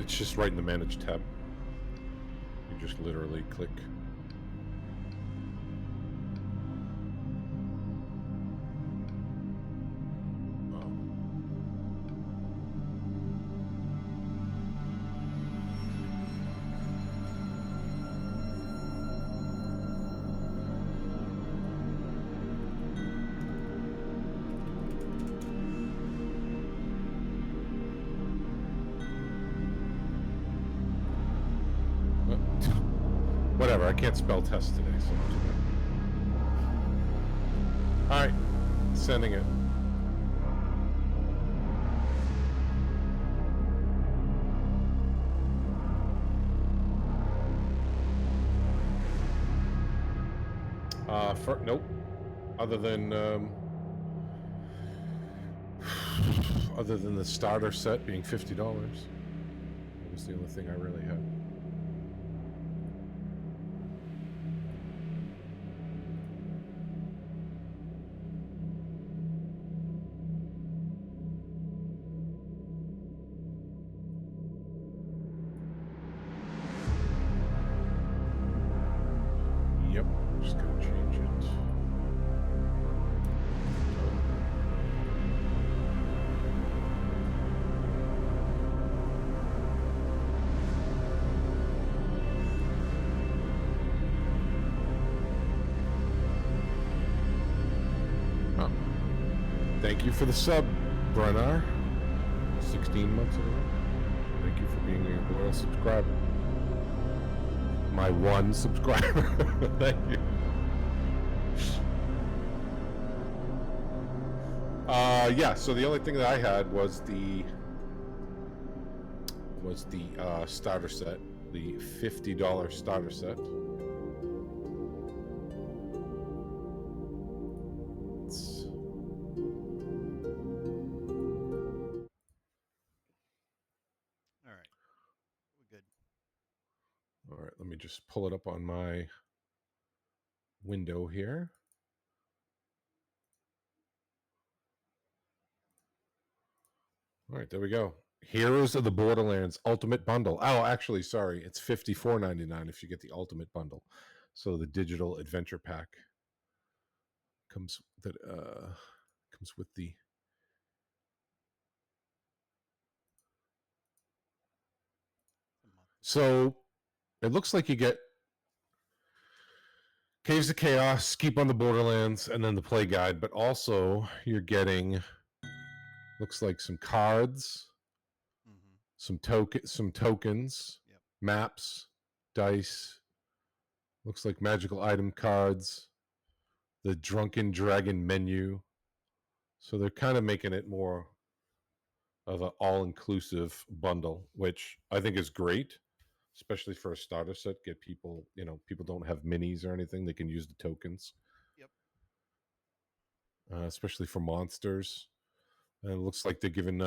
It's just right in the Manage tab. You just literally click. Whatever, I can't spell test today, so much of that. Alright, sending it. Nope. Other than the starter set being $50. That was the only thing I really had. Yep, I'm just gonna change it. Thank you for the sub, Brennar. 16 months ago. Thank you for being a loyal subscriber. My one subscriber. Thank you. Yeah, so the only thing that I had was the starter set, the $50 starter set. All right, we're good. All right, let me just pull it up on my window here. All right, there we go. Heroes of the Borderlands Ultimate Bundle. Oh, actually, sorry, it's $54.99 if you get the Ultimate Bundle. So the digital adventure pack comes with the. So it looks like you get Caves of Chaos, Keep on the Borderlands, and then the play guide. But also you're getting, looks like some cards, some tokens, Yep. maps, dice. Looks like magical item cards, the Drunken Dragon menu. So they're kind of making it more of an all-inclusive bundle, which I think is great, especially for a starter set. Get people, people don't have minis or anything; they can use the tokens. Yep. Especially for monsters. And it looks like they're giving,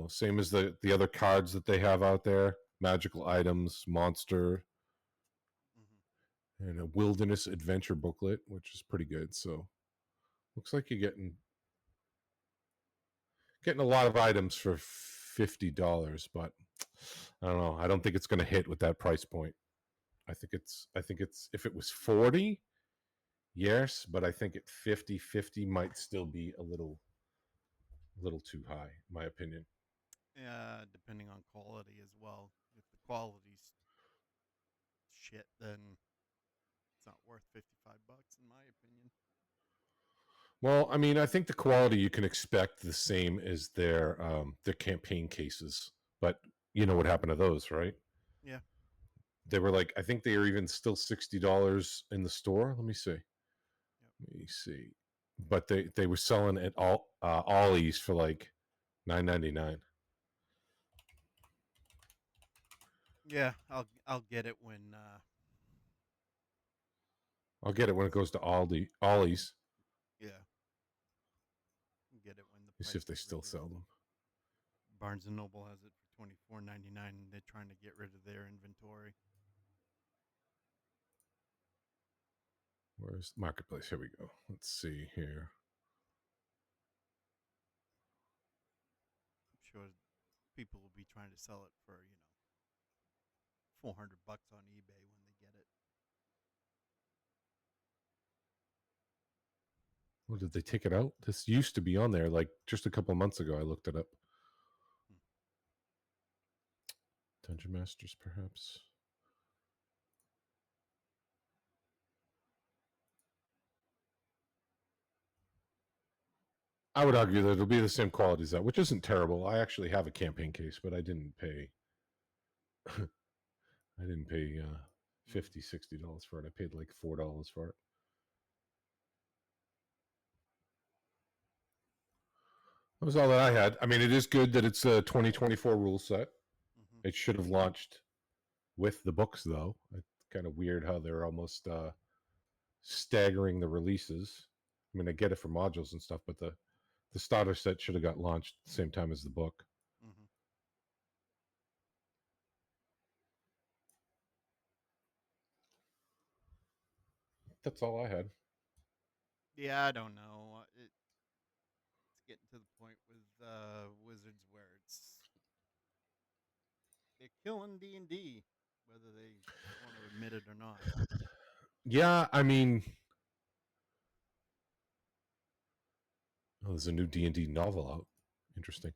same as the other cards that they have out there: magical items, monster, and a wilderness adventure booklet, which is pretty good. So, looks like you're getting a lot of items for $50, but I don't know. I don't think it's going to hit with that price point. I think it's if it was 40, yes, but I think at 50 might still be a little too high, in my opinion. Yeah, depending on quality as well. If the quality's shit, then it's not worth $55 in my opinion. Well, I mean, I think the quality you can expect the same as their campaign cases, but you know what happened to those, right? Yeah. They were like, I think they are even still $60 in the store. Let me see. Yep. Let me see. But they were selling at all Ollie's for like $9.99. Yeah, I'll get it when I'll get it when it goes to Ollie's. yeah. Get it when the Let me see price if they is still sell reduced. them. Barnes and Noble has it for $24.99 and they're trying to get rid of their inventory. Where's Marketplace? Here we go. Let's see here. I'm sure people will be trying to sell it for, $400 on eBay when they get it. Well, did they take it out? This used to be on there like just a couple months ago. I looked it up. Hmm. Dungeon Masters, perhaps. I would argue that it'll be the same quality as that, which isn't terrible. I actually have a campaign case, but I didn't pay. I didn't pay $50, $60 for it. I paid like $4 for it. That was all that I had. I mean, it is good that it's a 2024 rule set. Mm-hmm. It should have launched with the books, though. It's kind of weird how they're almost staggering the releases. I mean, I get it for modules and stuff, but the starter set should have got launched at the same time as the book. Mm-hmm. That's all I had. Yeah, I don't know. It's getting to the point with Wizards where they're killing D&D, whether they want to admit it or not. Yeah, I mean, there's a new D&D novel out. Interesting.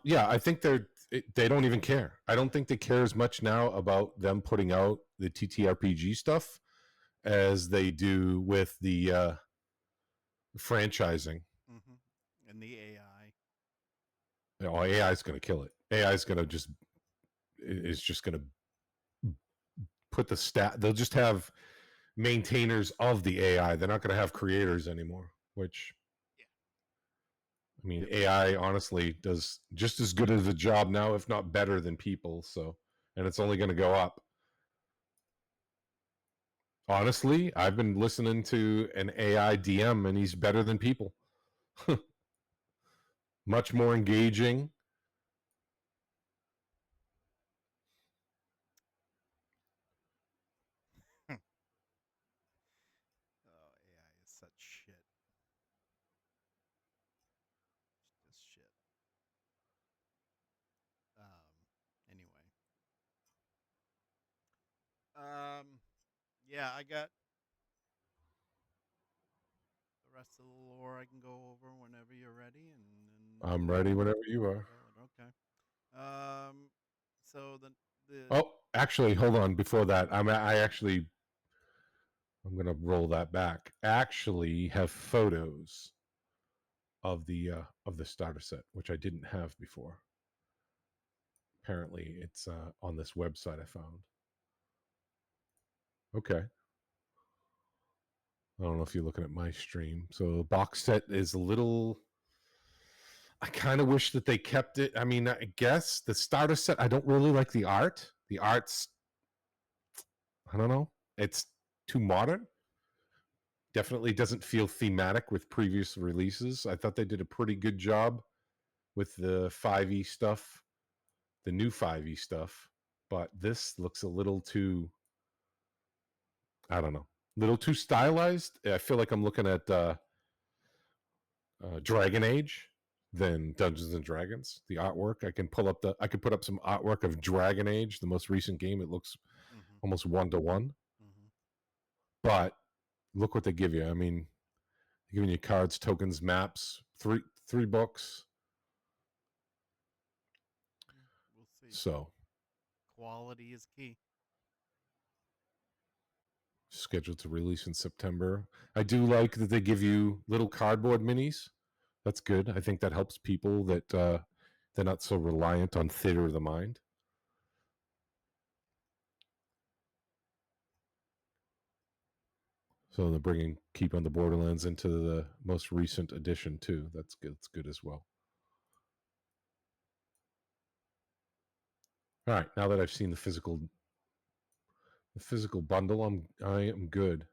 Yeah, I think they don't even care. I don't think they care as much now about them putting out the TTRPG stuff as they do with the franchising. Mm-hmm. And the AI. AI is going to kill it. AI is going to just going to put the stat. They'll just have maintainers of the AI. They're not going to have creators anymore. Which, Yeah. I mean, Yep. AI honestly does just as good of a job now, if not better than people. So, and it's only going to go up. Honestly, I've been listening to an AI DM, and he's better than people. Much more engaging. Oh, AI is such shit. Just shit. Anyway. Yeah, I got the rest of the lore I can go over whenever you're ready, and I'm ready whenever you are. go it. Okay. Um, so the Oh, actually, hold on. Before that, I'm going to roll that back. Actually, have photos of the starter set, which I didn't have before. Apparently, it's on this website I found. Okay. I don't know if you're looking at my stream. So the box set is a little. I kind of wish that they kept it. I mean, I guess the starter set. I don't really like the art. The art's. I don't know. It's too modern. Definitely doesn't feel thematic with previous releases. I thought they did a pretty good job with the 5e stuff, the new 5e stuff, but this looks a little too, I don't know, a little too stylized. I feel like I'm looking at Dragon Age than Dungeons and Dragons. The artwork, I could put up some artwork of Dragon Age, the most recent game. It looks mm-hmm, almost 1-to-1, mm-hmm. but look what they give you. I mean, they're giving you cards, tokens, maps, three books. We'll see. So Quality is key. scheduled to release in September. I do like that they give you little cardboard minis. That's good. I think that helps people that they're not so reliant on theater of the mind. So they're bringing Keep on the Borderlands into the most recent edition too. That's good. It's good as well. All right. Now that I've seen the physical bundle, I am good.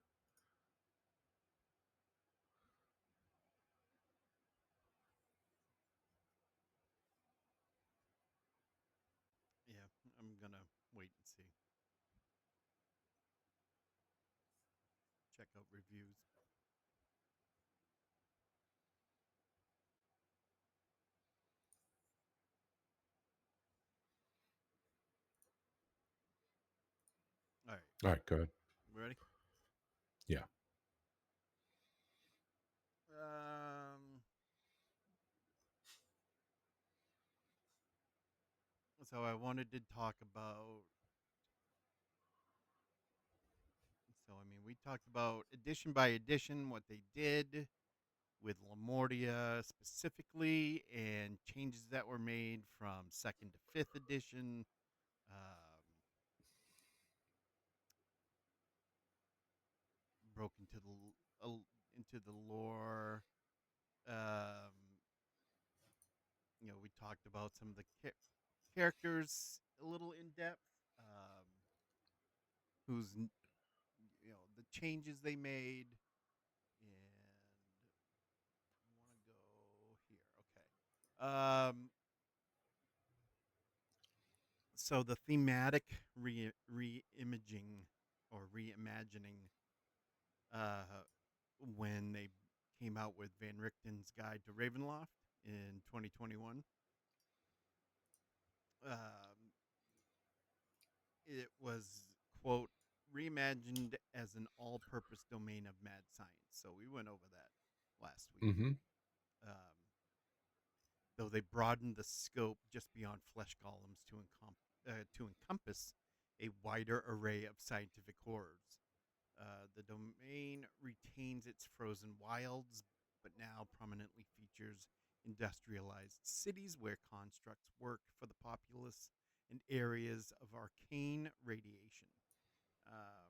Yeah, I'm gonna wait and see. Check out reviews. All right. All right, go ahead. Ready? Yeah. Um. So I wanted to talk about. So I mean, we talked about edition by edition what they did with Lamordia specifically, and changes that were made from second to fifth edition. Um, broke into the lore. Um, we talked about some of the characters a little in depth. Who's the changes they made, and I want to go here. Okay. So the thematic re-imaging or reimagining, uh, when they came out with Van Richten's Guide to Ravenloft in 2021. Um, it was, quote, reimagined as an all-purpose domain of mad science. So we went over that last week. Mm-hmm. Um, though they broadened the scope just beyond flesh columns to encompass a wider array of scientific horrors. The domain retains its frozen wilds, but now prominently features industrialized cities where constructs work for the populace and areas of arcane radiation. Um,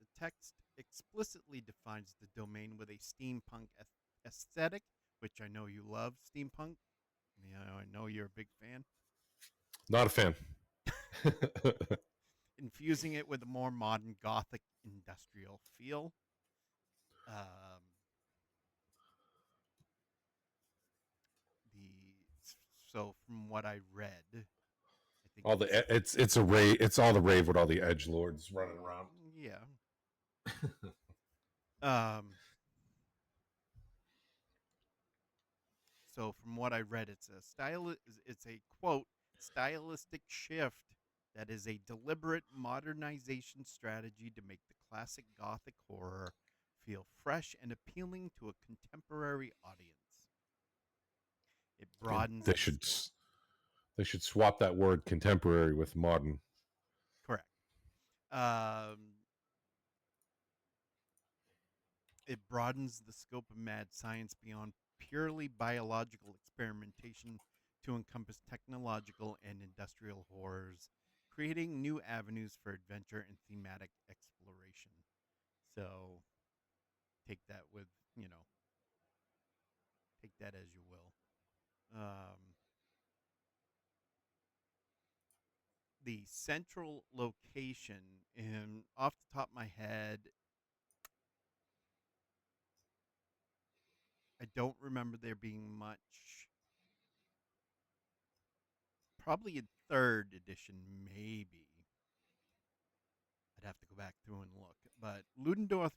the text explicitly defines the domain with a steampunk aesthetic, which I know you love steampunk. I know you're a big fan. Not a fan. Infusing it with a more modern gothic industrial feel. Um, the so from what I read, I think All it's the it's a rave. It's all the rave with all the edge lords running around. yeah. Um, so from what I read, it's a quote stylistic shift that is a deliberate modernization strategy to make the classic gothic horror feel fresh and appealing to a contemporary audience. It And broadens its they should swap that word contemporary with modern. correct. Um, it broadens the scope of mad science beyond purely biological experimentation to encompass technological and industrial horrors, creating new avenues for adventure and thematic exploration. So take that with, you know, take that as you will. Um, the central location, and off the top of my head, I don't remember there being much. Probably in third edition, maybe. I'd have to go back through and look. But Ludendorff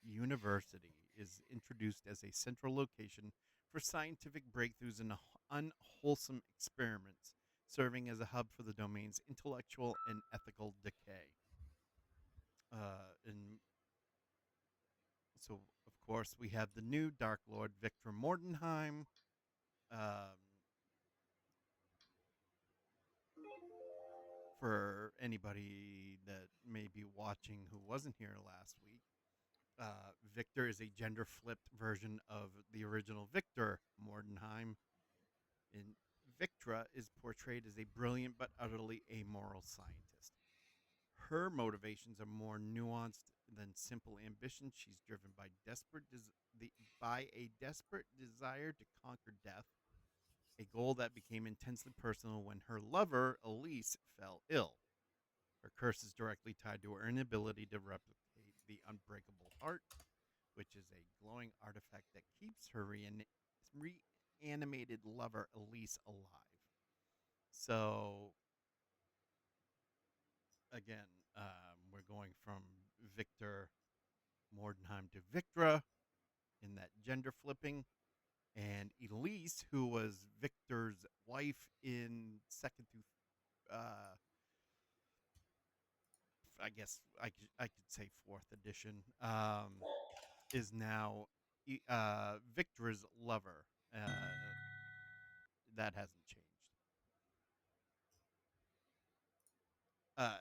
University is introduced as a central location for scientific breakthroughs and unwholesome experiments, serving as a hub for the domain's intellectual and ethical decay. And so, of course, we have the new Dark Lord Victor Mordenheim. Um, for anybody that may be watching who wasn't here last week, Victor is a gender flipped version of the original Victor Mordenheim. And Victra is portrayed as a brilliant but utterly amoral scientist. Her motivations are more nuanced than simple ambition. She's driven by by a desperate desire to conquer death, a goal that became intensely personal when her lover Elise fell ill. Her curse is directly tied to her inability to replicate the unbreakable heart, which is a glowing artifact that keeps her reanimated lover Elise alive. So again, we're going from Victor Mordenheim to Victra in that gender flipping, and Elise, who was Victor's wife in second through, uh, I guess I could say fourth edition, is now Victor's lover. That hasn't changed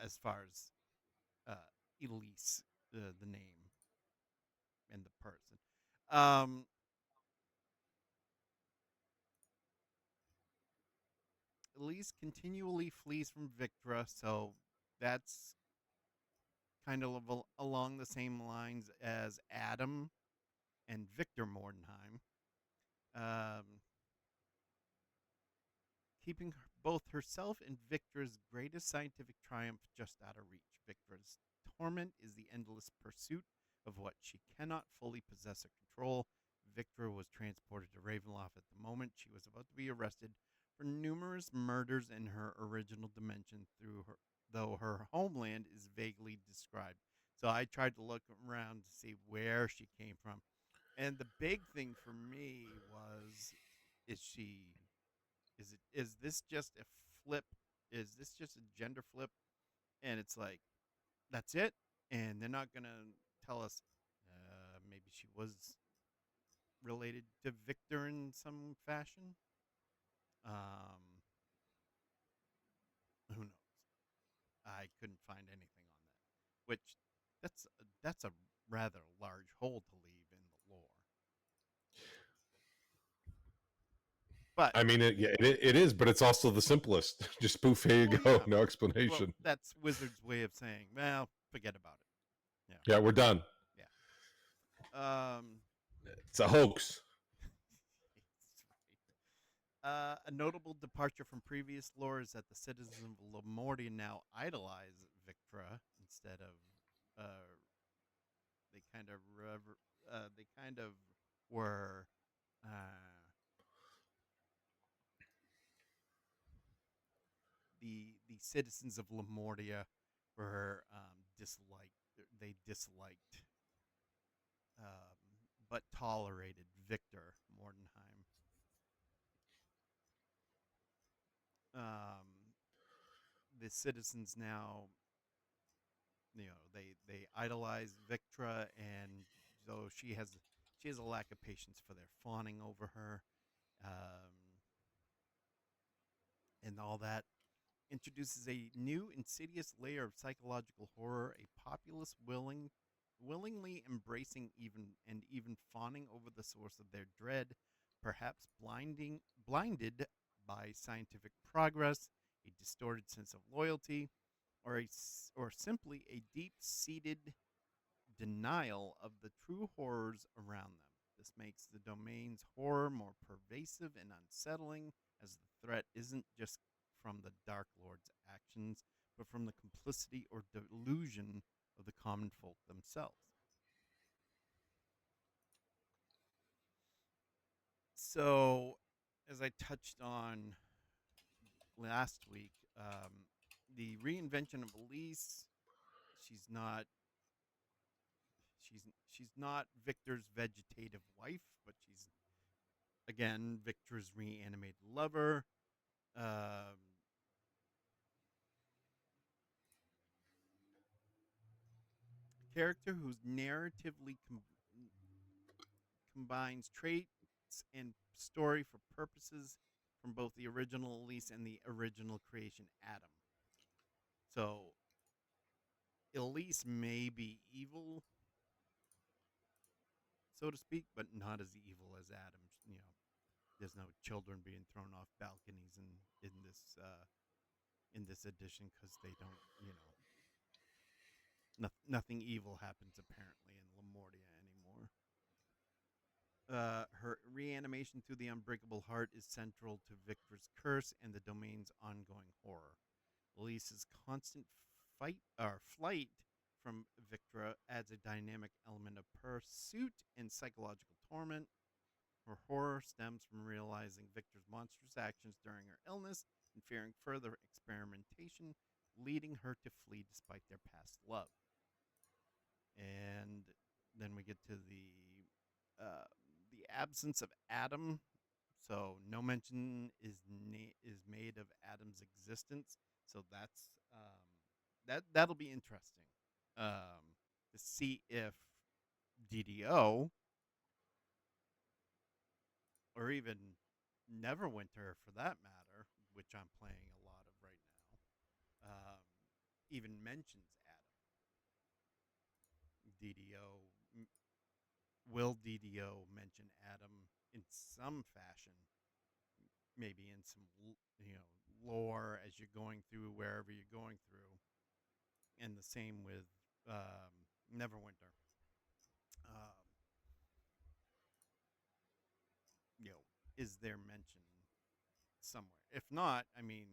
as far as uh, Elise, the name and the person. Um, Elise continually flees from Victra, so that's kind of along the same lines as Adam and Victor Mordenheim, um, keeping both herself and Victra's greatest scientific triumph just out of reach. Victra's torment is the endless pursuit of what she cannot fully possess or control. Victra was transported to Ravenloft at the moment she was about to be arrested for numerous murders in her original dimension though her homeland is vaguely described. So I tried to look around to see where she came from. And the big thing for me was, is she is this just a flip? Is this just a gender flip? And it's like, that's it, and they're not gonna tell us maybe she was related to Victor in some fashion. Um, who knows? I couldn't find anything on that. Which that's a rather large hole to leave in the lore. But I mean, it is, but it's also the simplest. Just poof, here you well, go, yeah. no Well, explanation. that's Wizard's way of saying, well, forget about it. Yeah, Yeah, we're done. yeah. Um, It's a hoax. that's right. A notable departure from previous lore is that the citizens of Lamordia now idolize Victra instead of uh, they kind of they kind of were uh, the citizens of Lamordia were disliked. They disliked but tolerated Victor Mordenheim. Um, the citizens now, they idolize Victra, and so she has a lack of patience for their fawning over her, um, and all that introduces a new insidious layer of psychological horror. A populace willingly embracing even fawning over the source of their dread, perhaps blinded by scientific progress, a distorted sense of loyalty, or simply a deep-seated denial of the true horrors around them. This makes the domain's horror more pervasive and unsettling, as the threat isn't just from the Dark Lord's actions, but from the complicity or delusion of the common folk themselves. So, as I touched on last week, the reinvention of Elise, she's not she's not Victor's vegetative wife, but she's again Victor's reanimated lover. Um, a character whose narratively combines traits and story for purposes from both the original Elise and the original creation Adam. So Elise may be evil, so to speak, but not as evil as Adam. There's no children being thrown off balconies in this edition because they don't. Nothing evil happens apparently in Lamordia anymore. Her reanimation through the unbreakable heart is central to Victor's curse and the domain's ongoing horror. Elise's constant flight from Victra adds a dynamic element of pursuit and psychological torment. Her horror stems from realizing Victor's monstrous actions during her illness and fearing further experimentation, leading her to flee despite their past love. And then we get to uh, the absence of Adam. So no mention is made of Adam's existence. So that'll be interesting to see if DDO or even Neverwinter, for that matter, which I'm playing a lot of right now, even mentions Adam. DDO will DDO mention Adam in some fashion, maybe in some lore as you're going through wherever you're going through, and the same with Neverwinter. Um, you know, is there mention somewhere? If not, I mean,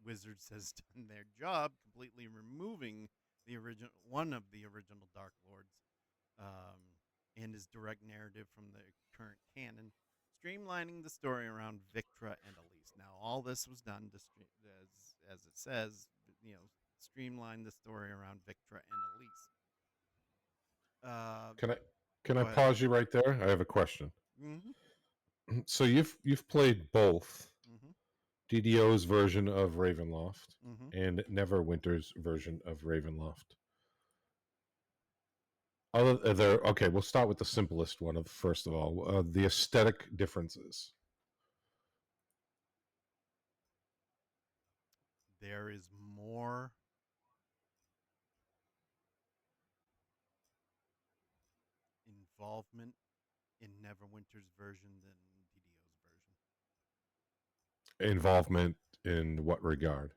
Wizards has done their job completely removing the original one of the original Dark Lords um, and his direct narrative from the current canon, streamlining the story around Victra and Elise. Now, all this was done to, as it says, streamline the story around Victra and Elise. Uh, Can I can I Go ahead. pause you right there? I have a question. Mm-hmm. So you've played both Mm-hmm. DDO's version of Ravenloft Mm-hmm. and Neverwinter's version of Ravenloft. Other there, okay, we'll start with the simplest one of first of all, the aesthetic differences. There is more involvement in Neverwinter's version than DDO's version. Involvement in what regard?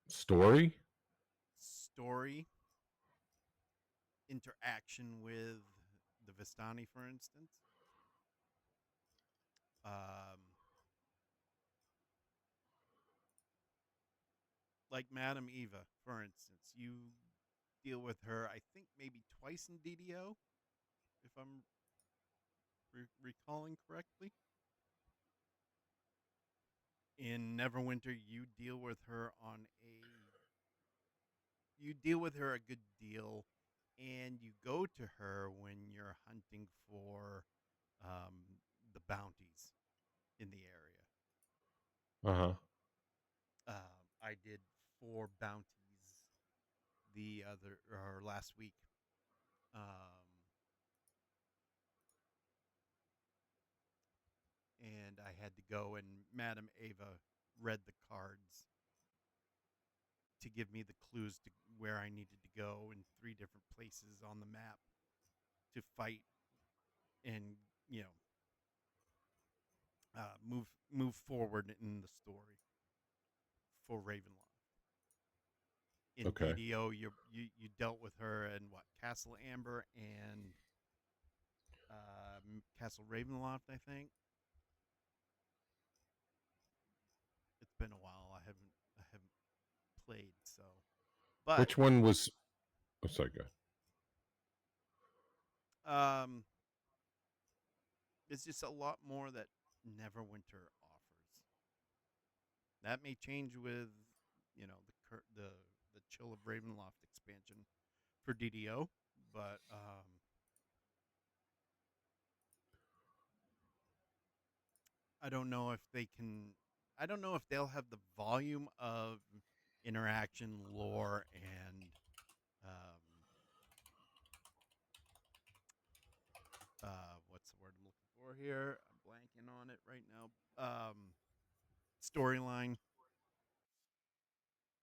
Story? Story, interaction with the Vistani, for instance. Um, like Madame Eva, for instance, you deal with her, I think maybe twice in DDO, if I'm recalling correctly. In Neverwinter, you deal with her a good deal, and you go to her when you're hunting for the bounties in the area. Uh-huh. I did 4 bounties the other or last week. And I had to go, and Madame Ava read the cards to give me the clues to where I needed to go in 3 different places on the map to fight and move forward in the story for Ravenloft. In Okay. DDO, you dealt with her in what, Castle Amber and Castle Ravenloft, I think. It's been a while. I haven't played, so but Which one was oh, sorry, go ahead. um, it's just a lot more that Neverwinter offers. That may change with the Chill of Ravenloft expansion for DDO, but I don't know if they can. I don't know if they'll have the volume of interaction, lore, and um, what's the word I'm looking for here? I'm blanking on it right now. Storyline.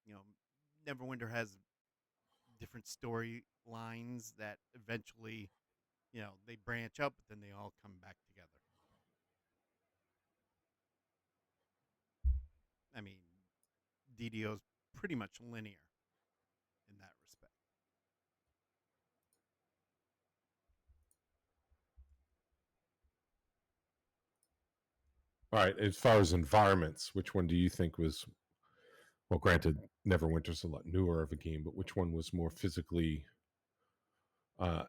You know, Neverwinter has different storylines that eventually, they branch up, but then they all come back together. I mean, DDO's pretty much linear in that respect. All right, as far as environments, which one do you think was well granted Neverwinter's a lot newer of a game, but which one was more physically uh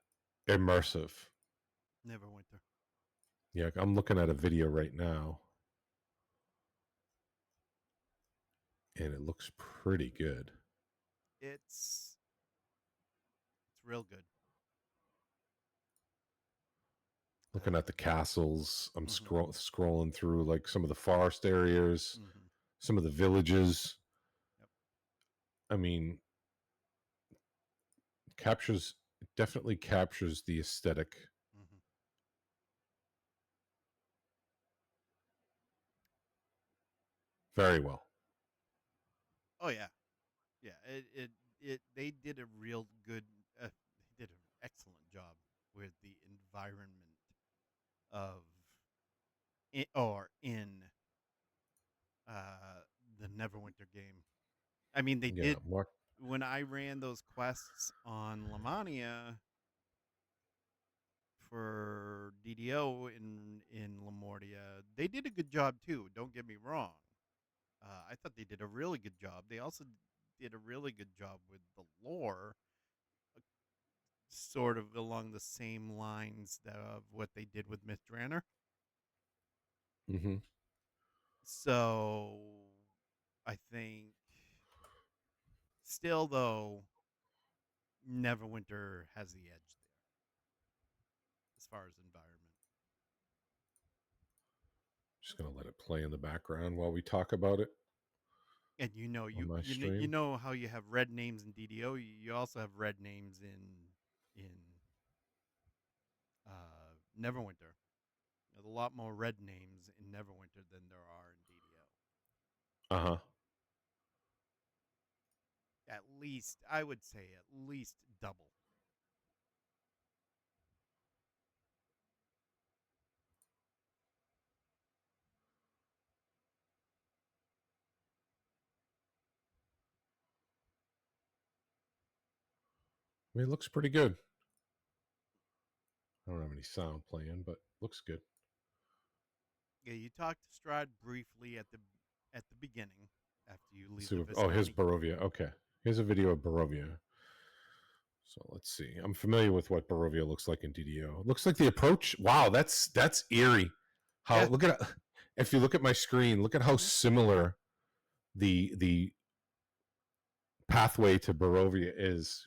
immersive? Neverwinter. Yeah, I'm looking at a video right now and it looks pretty good. It's real good. Looking at the castles, I'm Mm-hmm. scrolling through like some of the forest areas, Mm-hmm. some of the villages. Yep. I mean, captures definitely captures the aesthetic Mm-hmm. very well. Oh yeah, yeah. It they did a real good. They did an excellent job with the environment of in uh the Neverwinter game. I mean, they Yeah, did Mark. when I ran those quests on Lamania for DDO in Lamordia. They did a good job too. Don't get me wrong. I thought they did a really good job. They also did a really good job with the lore, sort of along the same lines of what they did with Myth Drannor. Mm-hmm. So I think still though Neverwinter has the edge there as far as environment. Just gonna let it play in the background while we talk about it And on my you stream. know how you have red names in DDO. You also have red names in Neverwinter. There's a lot more red names in Neverwinter than there are in DDO. Uh huh. At least I would say at least double. I mean, it looks pretty good. I don't have any sound playing, but looks good. Yeah, you talked to Strahd briefly at the beginning after you Let's leave see. the Oh, here's Viscani. Barovia. Okay, here's a video of Barovia. So let's see. I'm familiar with what Barovia looks like in DDO. It looks like the approach. Wow, that's eerie. How Yeah. look at if you look at my screen, look at how Mm-hmm. similar the pathway to Barovia is.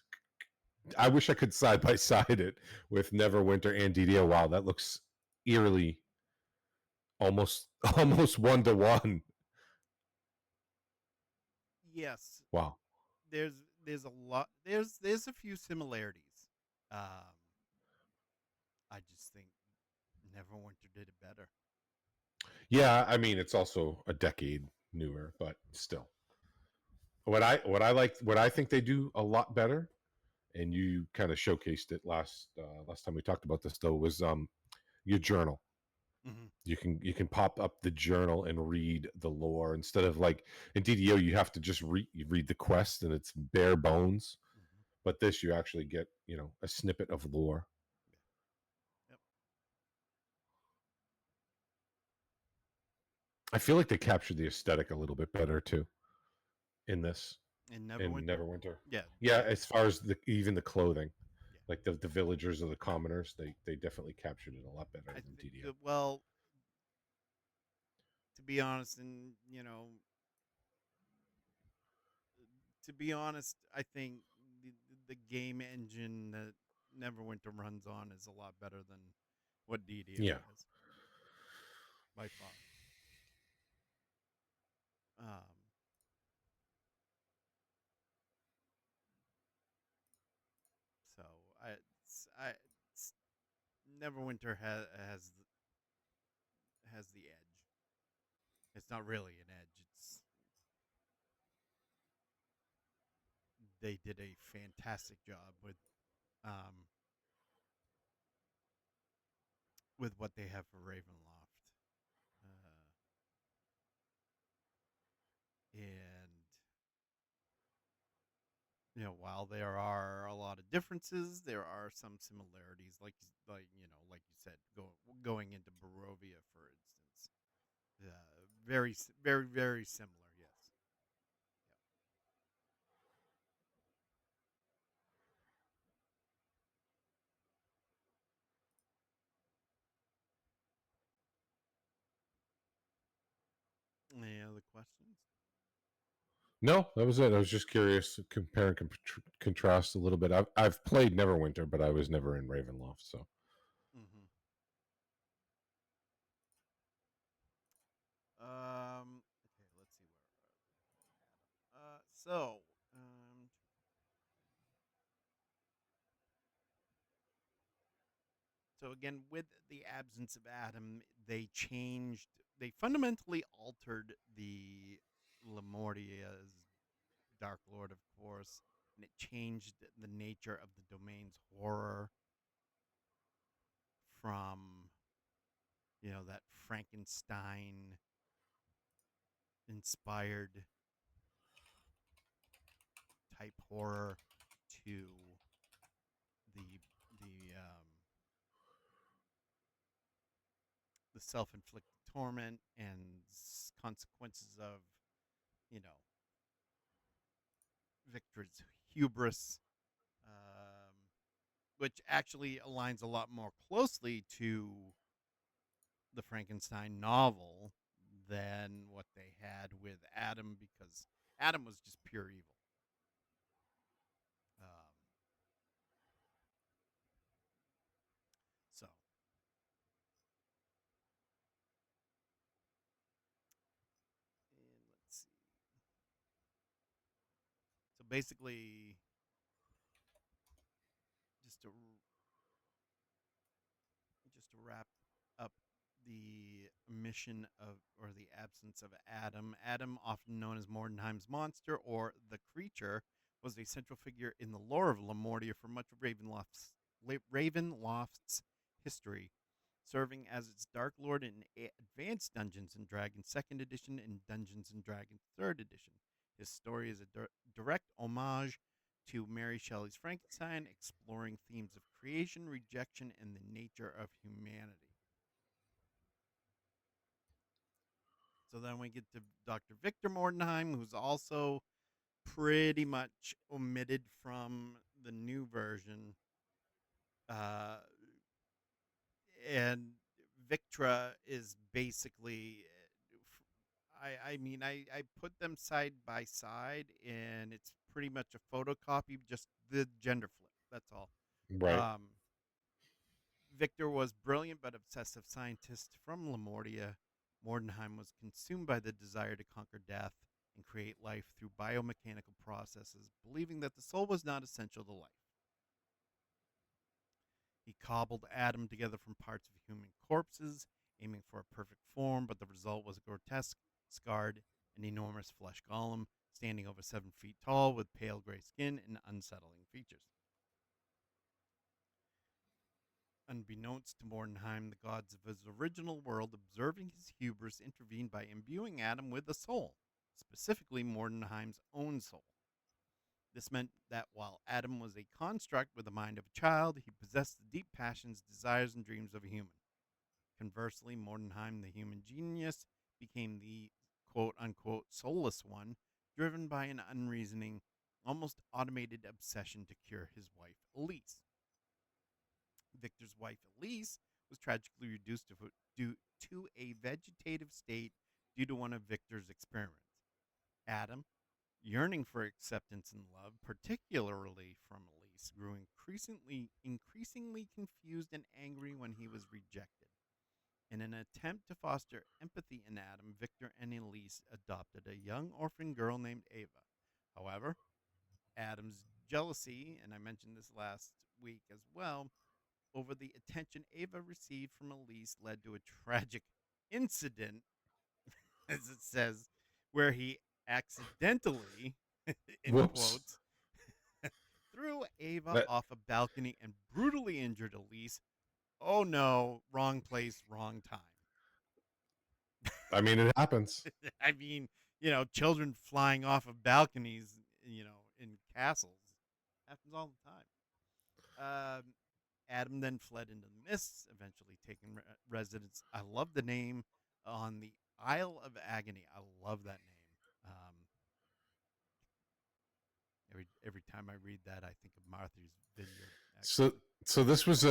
I wish I could side by side it with Neverwinter and DDO. Wow, that looks eerily almost almost 1 to 1. Yes, Wow. there's a lot there's a few similarities. Um, I just think Neverwinter did it better. Yeah, I mean it's also a decade newer, but still. What I think they do a lot better, and you kind of showcased it last time we talked about this though, was your journal. Mm-hmm. You can pop up the journal and read the lore instead of like in DDO you have to just read the quest and it's bare bones. Mm-hmm. But this you actually get a snippet of lore. Yeah. Yep. I feel like they captured the aesthetic a little bit better too in this In in Neverwinter. Neverwinter. Yeah. Yeah, as far as even the clothing, Yeah. like the villagers or the commoners, they definitely captured it a lot better I than think DDO. well, to be honest, and to be honest, I think the game engine that Neverwinter runs on is a lot better than what DDO Yeah, has by far. Um, so I it's, Neverwinter has the edge. It's not really an edge. It's they did a fantastic job um with what they have for Ravenloft. And while there are a lot of differences, there are some similarities, like you said, going into Barovia, for instance. Very, very similar. Yes. Yep. Any other questions? no, that was it. I was just curious, compare and contrast a little bit. I've played Neverwinter, but I was never in Ravenloft, so Mm-hmm. So, so again, with the absence of Adam, they fundamentally altered the Lamordia's Dark Lord, of course, and it changed the nature of the domain's horror from, that Frankenstein inspired type horror to the the um, the self-inflicted torment and consequences of, you know, Victor's hubris, which actually aligns a lot more closely to the Frankenstein novel than what they had with Adam, because Adam was just pure evil. Um, so, and let's see. So basically, just to wrap up the mission of, or the absence of, Adam. Adam, often known as Mordenheim's monster or the creature, was a central figure in the lore of Lamordia for much of Ravenloft's history, serving as its Dark Lord in Advanced Dungeons and Dragons 2nd Edition and Dungeons and Dragons 3rd Edition. His story is a direct homage to Mary Shelley's Frankenstein, exploring themes of creation, rejection, and the nature of humanity. So then we get to Dr. Victor Mordenheim, who's also pretty much omitted from the new version. Uh, and Victra is basically, I put them side by side, and it's pretty much a photocopy, just the gender flip. That's all. Right. Um, Victor was brilliant but obsessive scientist from Lamordia. Mordenheim was consumed by the desire to conquer death and create life through biomechanical processes, believing that the soul was not essential to life. He cobbled Adam together from parts of human corpses, aiming for a perfect form, but the result was a grotesque, scarred, and enormous flesh golem, standing over 7 feet tall with pale gray skin and unsettling features. Unbeknownst to Mordenheim, the gods of his original world, observing his hubris, intervened by imbuing Adam with a soul, specifically Mordenheim's own soul. This meant that while Adam was a construct with the mind of a child, he possessed the deep passions, desires, and dreams of a human. Conversely, Mordenheim, the human genius, became the quote unquote soulless one, driven by an unreasoning, almost automated obsession to cure his wife, Elise. Victor's wife, Elise, was tragically reduced to a vegetative state due to one of Victor's experiments. Adam, yearning for acceptance and love, particularly from Elise, grew increasingly confused and angry when he was rejected. In an attempt to foster empathy in Adam, Victor and Elise adopted a young orphan girl named Ava. However, Adam's jealousy, and I mentioned this last week as well, over the attention Ava received from Elise led to a tragic incident, as it says, where he accidentally, in Whoops. quotes, threw Ava That off a balcony and brutally injured Elise. Oh no, wrong place, wrong time. I mean, it happens. I mean, children flying off of balconies, in castles. Happens all the time. Adam then fled into the mists, eventually taking residence. I love the name, on the Isle of Agony. I love that name. Every time I read that, I think of Martha's Vineyard. So Actually, so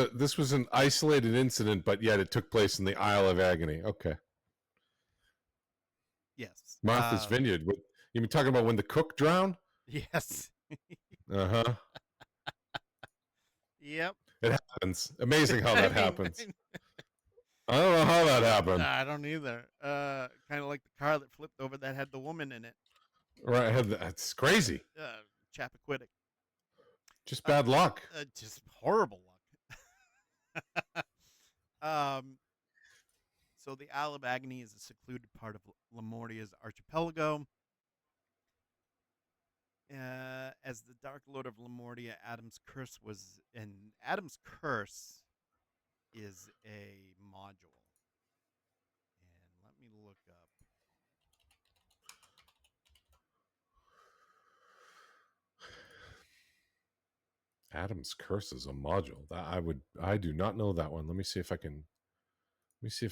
this was an isolated incident, but yet it took place in the Isle of Agony. Okay. yes. Martha's Vineyard. You been talking about when the cook drowned? Yes. Uh-huh. Yep. It happens. Amazing how I that mean, happens. I don't know how that happened. I don't either. Kind of like the car that flipped over that had the woman in it. Right, that's crazy. Chappaquiddick. Just bad luck. Just horrible luck. um, so the Isle of Agony is a secluded part of Lamordia's archipelago. As the Dark Lord of Lamordia, Adam's Curse is a module. And let me look up. Adam's Curse is a module. I do not know that one. Let me see if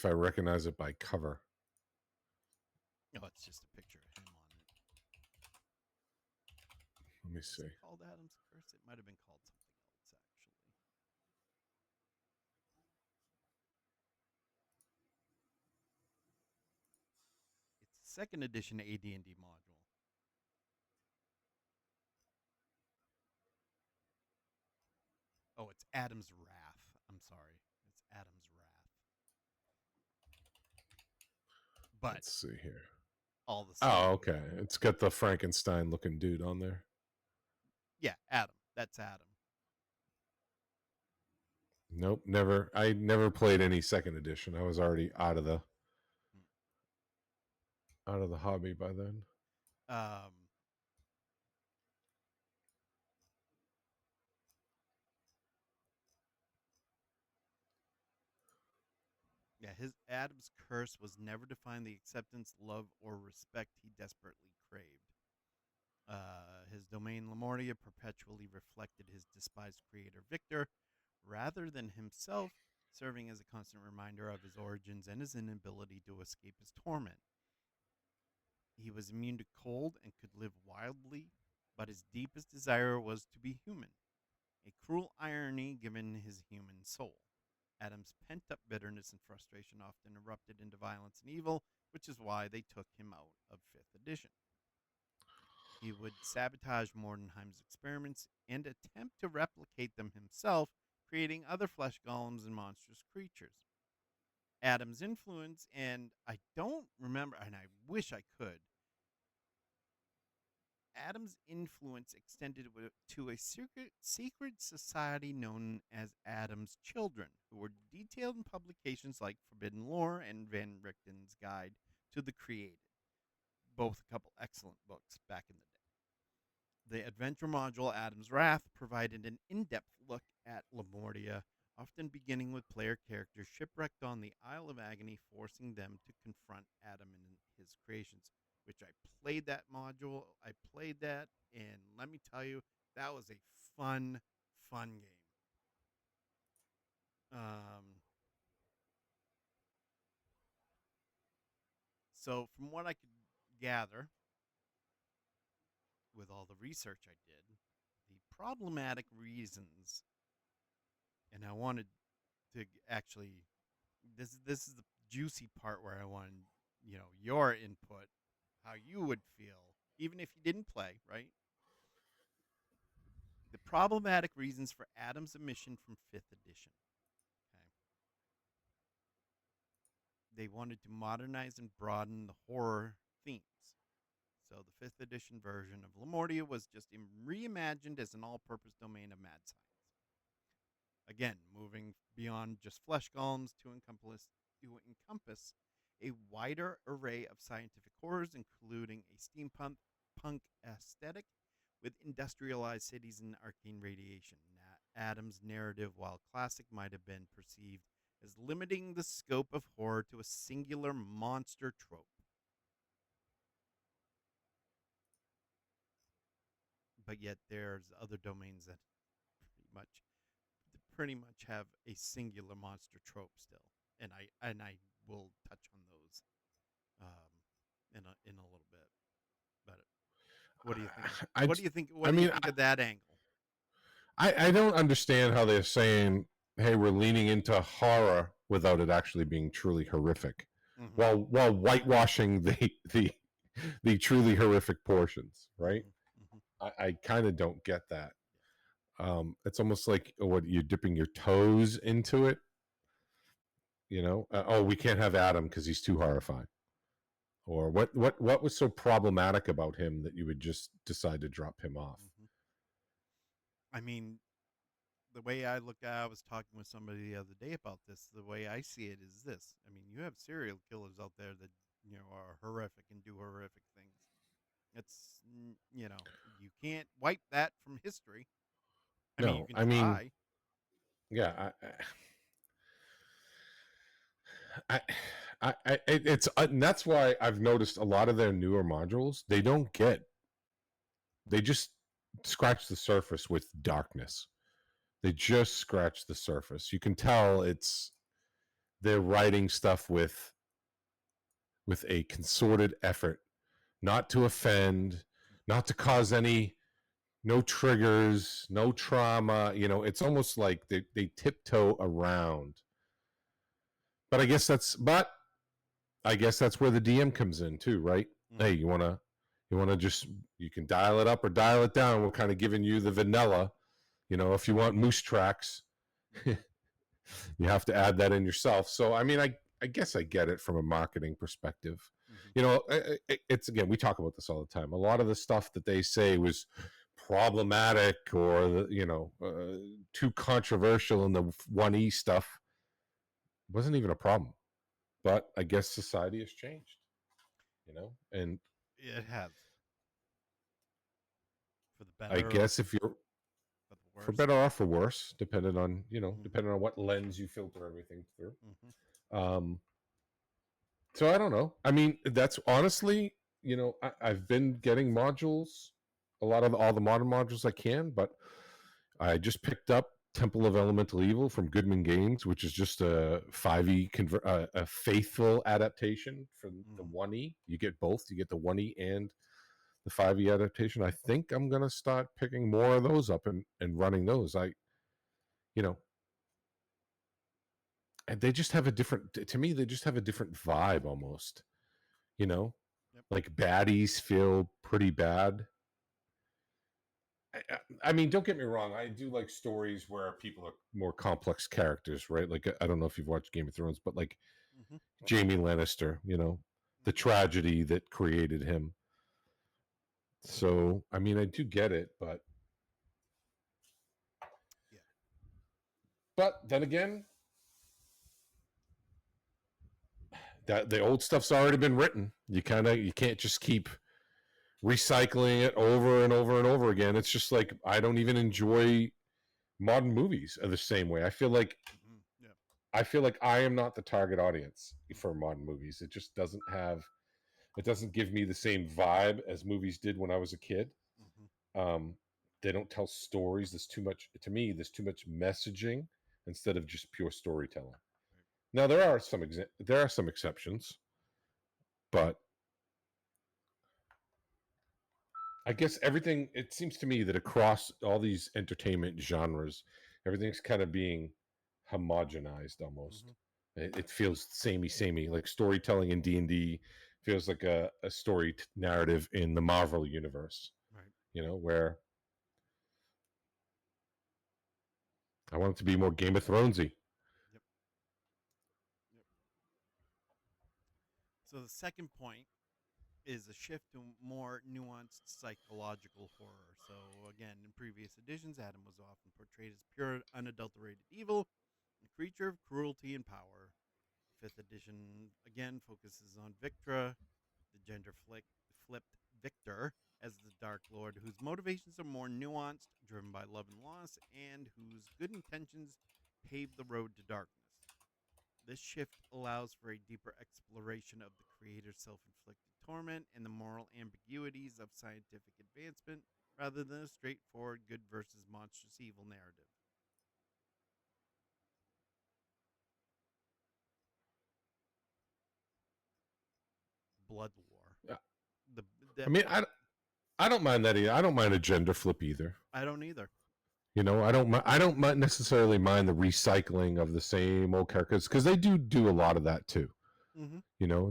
I recognize it by cover. Oh, it's just a picture of him on it. Let me Is see. it called Adam's Curse? It might have been called something else, actually. It's a second edition AD&D module. Oh, it's Adam's Wrath. I'm sorry. It's Adam's Wrath. But Let's see here. all the Oh, same. okay. It's got the Frankenstein looking dude on there. Yeah, Adam. That's Adam. Nope, never. I never played any second edition. I was already out of the hobby by then. Um, yeah, his Adam's curse was never to find the acceptance, love, or respect he desperately craved. His domain Lamordia perpetually reflected his despised creator Victor, rather than himself, serving as a constant reminder of his origins and his inability to escape his torment. He was immune to cold and could live wildly, but his deepest desire was to be human, a cruel irony given his human soul. Adam's pent up bitterness and frustration often erupted into violence and evil, which is why they took him out of 5th edition. He would sabotage Mordenheim's experiments and attempt to replicate them himself, creating other flesh golems and monstrous creatures. Adam's influence, and I don't remember, and I wish I could, Adam's influence extended to a secret society known as Adam's Children, who were detailed in publications like Forbidden Lore and Van Richten's Guide to the Created, both a couple excellent books back in the day. The adventure module Adam's Wrath provided an in-depth look at Lamordia, often beginning with player characters shipwrecked on the Isle of Agony, forcing them to confront Adam and his creations. Which I played that module. I played that, and let me tell you, that was a fun, fun game. So from what I could gather, with all the research I did, the problematic reasons, and I wanted to actually this is the juicy part where I want your input, how you would feel, even if you didn't play, right? The problematic reasons for Adam's omission from 5th edition. Okay. They wanted to modernize and broaden the horror themes. So the 5th edition version of Lamordia was just reimagined as an all-purpose domain of mad science. Again, moving beyond just flesh golems to encompass a wider array of scientific horrors, including a steampunk punk aesthetic with industrialized cities and arcane radiation. Adam's narrative, while classic, might have been perceived as limiting the scope of horror to a singular monster trope. But yet there's other domains that pretty much have a singular monster trope still, and I will touch on those in a little bit. But what do you think? I, What do you think? I What do you mean, think of that angle? I don't understand how they're saying, "Hey, we're leaning into horror" without it actually being truly horrific, Mm-hmm. while whitewashing the truly horrific portions. Right? Mm-hmm. Mm-hmm. I kind of don't get that. It's almost like what you're dipping your toes into it. Oh, we can't have Adam because he's too horrifying. or what was so problematic about him that you would just decide to drop him off? Mm-hmm. I mean, the way I look at, I was talking with somebody the other day about this. The way I see it is this: I mean, you have serial killers out there that are horrific and do horrific things. It's you can't wipe that from history. I mean, you No, can I mean, try. yeah, I, it's and that's why I've noticed a lot of their newer modules. They just scratch the surface with darkness. They just scratch the surface. You can tell they're writing stuff with a concerted effort, not to offend, not to cause any no triggers, no trauma. It's almost like they tiptoe around. But I guess that's where the DM comes in too, right? Mm-hmm. Hey, you wanna just you can dial it up or dial it down. We're kind of giving you the vanilla. If you want moose tracks, you have to add that in yourself. So I mean, I guess I get it from a marketing perspective. Mm-hmm. It's again, we talk about this all the time. A lot of the stuff that they say was problematic or too controversial in the 1E stuff wasn't even a problem. But I guess society has changed, and It has, for the I better or guess if you're for the for worse. better or for worse, Mm-hmm. depending on what lens you filter everything through. Mm-hmm. Um, so I don't know. I mean, that's honestly, I've been getting modules, a lot of all the modern modules I can, but I just picked up Temple of Elemental Evil from Goodman Games, which is just a 5e a faithful adaptation from the Mm-hmm. 1e. You get both. You get the 1e and the 5e adaptation. I think I'm gonna start picking more of those up and running those. You know, and they just have a different. To me, they just have a different vibe almost. You know, Yep. like baddies feel pretty bad. I mean, don't get me wrong. I do like stories where people are more complex characters, right? Like I don't know if you've watched Game of Thrones, but like Mm-hmm. Jaime Lannister, the Mm-hmm. tragedy that created him. So, I mean, I do get it, Yeah. but then again, that the old stuff's already been written. You can't just keep recycling it over and over and over again. It's just like I don't even enjoy modern movies the same way. Mm-hmm. Yeah. I feel like I am not the target audience for Mm-hmm. modern movies. It doesn't give me the same vibe as movies did when I was a kid. Mm-hmm. Um, they don't tell stories. There's too much to me. There's too much messaging instead of just pure storytelling. Right. Now there are some exceptions, but I guess everything. It seems to me that across all these entertainment genres, everything's kind of being homogenized almost. Mm-hmm. It feels samey. Like storytelling in D&D feels like a story narrative in the Marvel universe. Right. Where I want it to be more Game of Thronesy. Yep. Yep. So the second point is a shift to more nuanced psychological horror. So again, in previous editions, Adam was often portrayed as pure, unadulterated evil, a creature of cruelty and power. Fifth edition again focuses on Victra, the flipped Victor, as the Dark Lord, whose motivations are more nuanced, driven by love and loss, and whose good intentions pave the road to darkness. This shift allows for a deeper exploration of the creator's self inflicted torment and the moral ambiguities of scientific advancement rather than a straightforward good versus monstrous evil narrative. Blood War. Uh, The I that mean, I don't mind that either. I don't mind a gender flip either. I don't either. I don't necessarily mind the recycling of the same old characters because they do a lot of that too. Mm-hmm.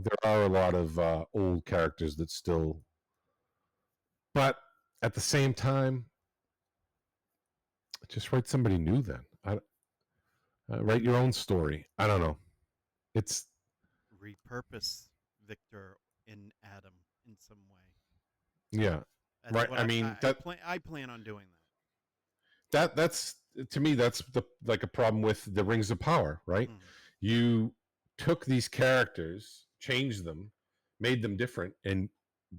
There are a lot of old characters that still, but at the same time, just write somebody new. Then write your own story. I don't know. It's Repurpose Victor in Adam in some way. Yeah. That's Right. what I mean that I plan on doing that's to me that's the like a problem with the Rings of Power, that. right? You took these characters, changed them, made them different, and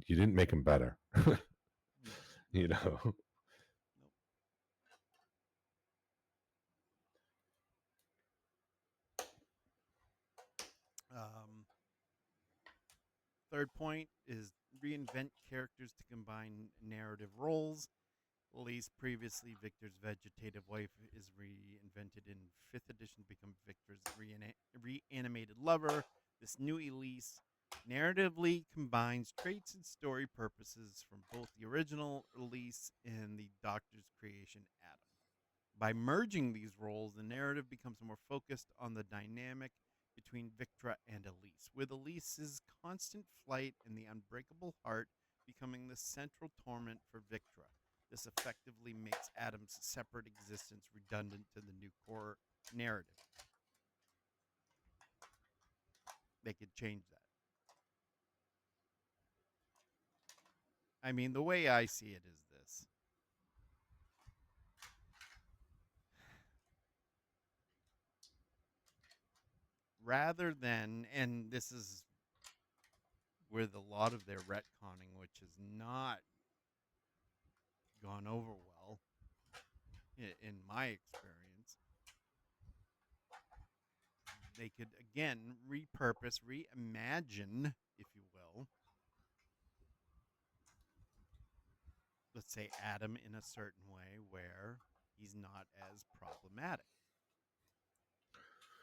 you didn't make them better. No, You not at all. know. Nope. Um, Third point is reinvent characters to combine narrative roles. Elise, previously Victor's vegetative wife, is reinvented in 5th edition to become Victor's reanimated lover. This new Elise narratively combines traits and story purposes from both the original Elise and the Doctor's creation, Adam. By merging these roles, the narrative becomes more focused on the dynamic between Victra and Elise, with Elise's constant flight and the unbreakable heart becoming the central torment for Victra. This effectively makes Adam's separate existence redundant to the new core narrative. They could change that. I mean, the way I see it is this. Rather than, and this is with a lot of their retconning, which has not gone over well in my experience, they could again repurpose, reimagine, if you will, let's say Adam in a certain way where he's not as problematic.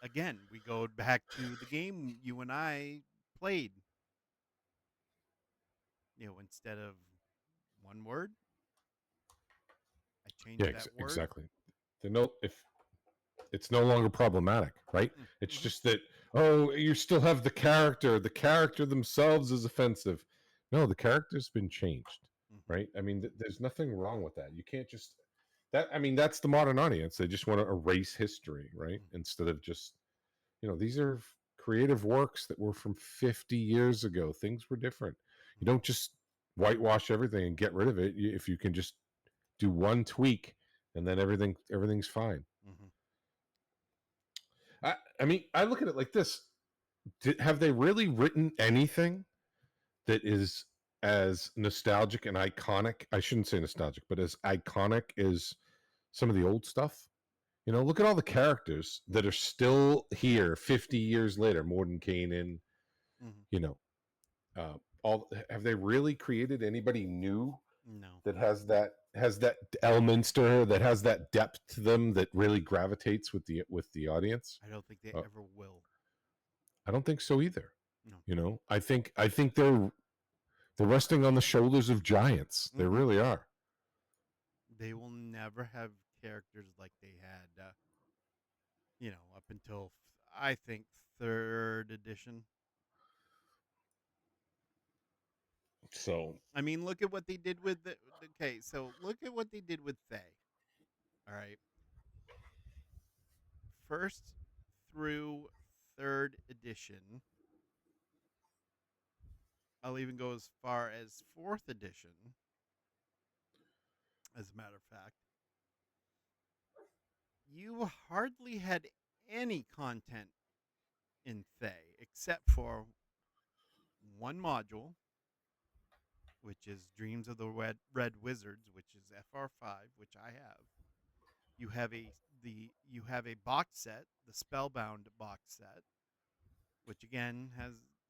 Again, we go back to the game you and I played. Instead of one word, I changed Yeah, that word. exactly. The no if it's no longer problematic, right? It's Mm-hmm. just that, oh, you still have the character. The character themselves is offensive. No, the character's been changed, Mm-hmm. right? I mean, there's nothing wrong with that. You can't just that. I mean, that's the modern audience. They just want to erase history, right? Mm-hmm. Instead of just, these are creative works that were from 50 years ago. Things were different. You don't just whitewash everything and get rid of it. If you can just do one tweak, and then everything's fine. Mm-hmm. I mean, I look at it like this: have they really written anything that is as nostalgic and iconic? I shouldn't say nostalgic, but as iconic as some of the old stuff. Look at all the characters that are still here 50 years later. Mordenkainen, Mm-hmm. you know, all have they really created anybody new No, that has that Elminster that has that depth to them that really gravitates with the audience? I don't think they Uh, ever will. I don't think so either. No. I think they're resting on the shoulders of giants. They Mm-hmm. really are. They will never have characters like they had, up until I think 3rd edition. So I mean, look at what they did with the. Okay, so look at what they did with Faye. All right, first through 3rd edition. I'll even go as far as 4th edition. As a matter of fact, you hardly had any content in Faye except for one module, which is Dreams of the Red Wizards, which is FR5, which I have. You have a box set, the Spellbound box set, which again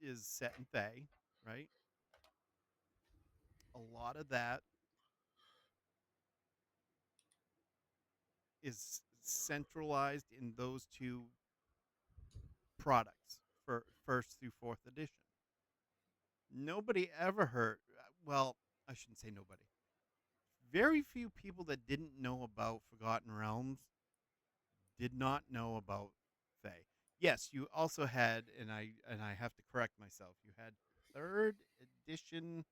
is set in Thay, right? A lot of that is centralized in those two products for 1st through 4th edition. Nobody ever heard. Well, I shouldn't say nobody. Very few people that didn't know about Forgotten Realms did not know about Fae. Yes, you also had, and I have to correct myself. You had 3rd edition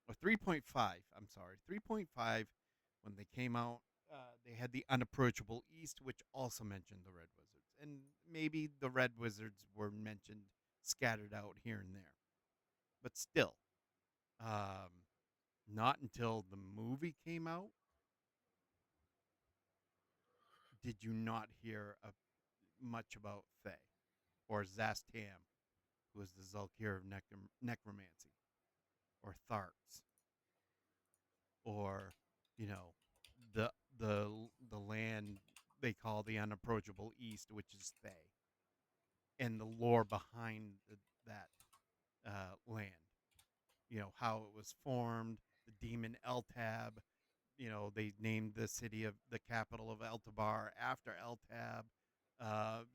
or 3.5. I'm sorry, 3.5 when they came out. They had the Unapproachable East, which also mentioned the Red Wizards, and maybe the Red Wizards were mentioned scattered out here and there. but still, not until the movie came out did you not hear much about Fae or Zastam, who was the Zulkir of necromancy, or Tharks, or you know, the the land they call the unapproachable East, which is Fae, and the lore behind that land. You know how it was formed, the demon Eltab. You know they named the city of the capital of Eltabar after Eltab.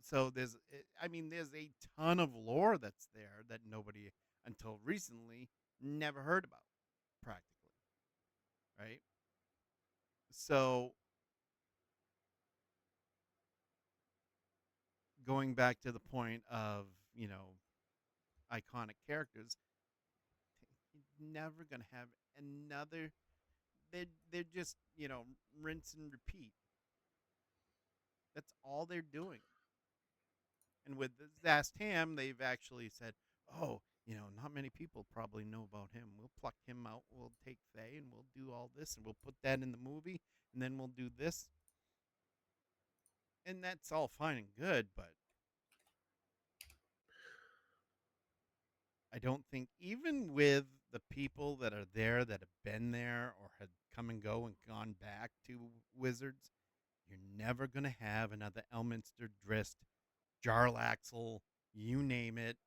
So I mean, there's a ton of lore that's there that nobody until recently never heard about, practically, right? So going back to the point of iconic characters, you're never gonna have another. They're just rinse and repeat. That's all they're doing. And with Zastam, they've actually said, "Oh, not many people probably know about him. We'll pluck him out. We'll take Faye, and we'll do all this, and we'll put that in the movie, and then we'll do this." And that's all fine and good, but I don't think even with the people that are there that have been there or had come and go and gone back to Wizards, you're never gonna have another Elminster, Drist, Jarlaxle, you name it.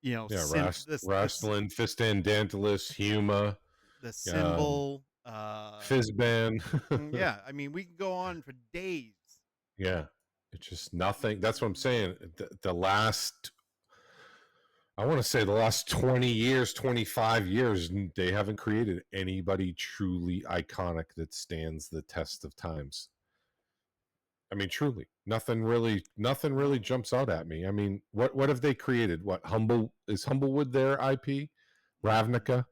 Yeah, This Rastlin, Fistandantilus, Huma, the um, symbol. Fizban. Yeah, I mean, we can go on for days. Yeah, it's just nothing. That's what I'm saying. The last, I want to say the last 20 years, 25 years, they haven't created anybody truly iconic that stands the test of times. I mean, truly, nothing really No, jumps out at me. I mean, what have they created? What is Humblewood their IP? no. Ravnica,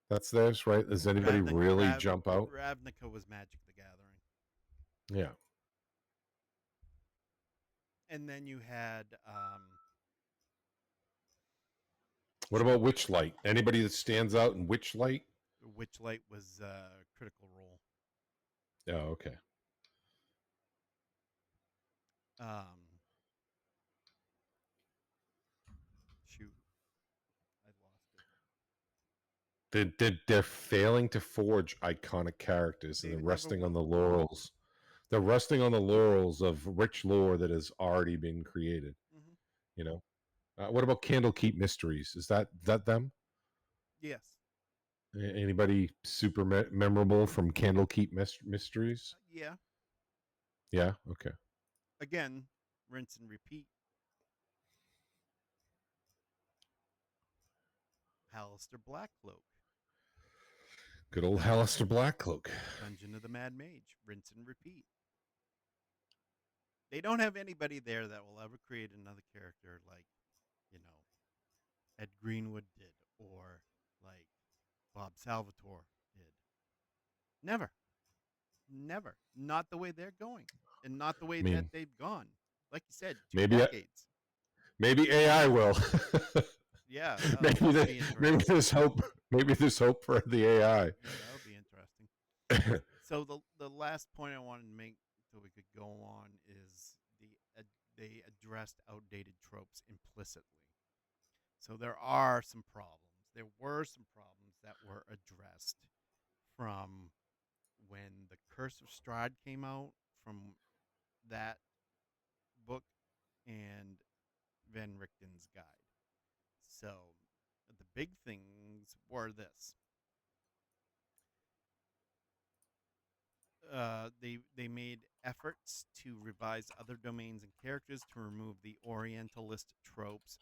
that's theirs, right? Does anybody really jump out? Ravnica was Magic the Gathering, Yeah. and then you had What about Witchlight? Anybody that stands out in Witchlight? Witchlight was Critical Role. Oh, okay. Um, Shoot, I lost it. They're failing to forge iconic characters, and They they're never resting on will. the laurels. They're resting on the laurels of rich lore that has already been created. Hmm. You know, what about Candlekeep Mysteries? Is that them? Yes. Anybody super memorable from Candlekeep Mysteries? Yeah. Yeah. Okay. Again, rinse and repeat. Hallister Blackcloak, Good old Hallister Blackcloak. Dungeon of the Mad Mage. Rinse and repeat. They don't have anybody there that will ever create another character like, you know, Ed Greenwood did or like Bob Salvatore did. Never. Never. Not the way they're going and not the way I that mean, they've gone. Like you said, two maybe decades. maybe AI will. Yeah, maybe that'll be maybe interesting. there's hope. Maybe there's hope for the AI. Yeah, that'll be interesting. So the last point I wanted to make so we could go on is they addressed outdated tropes implicitly. So there are some problems. There were some problems that were addressed from when the Curse of Strahd came out, from that book and Van Richten's guide. So the big things were this: they made efforts to revise other domains and characters to remove the Orientalist tropes,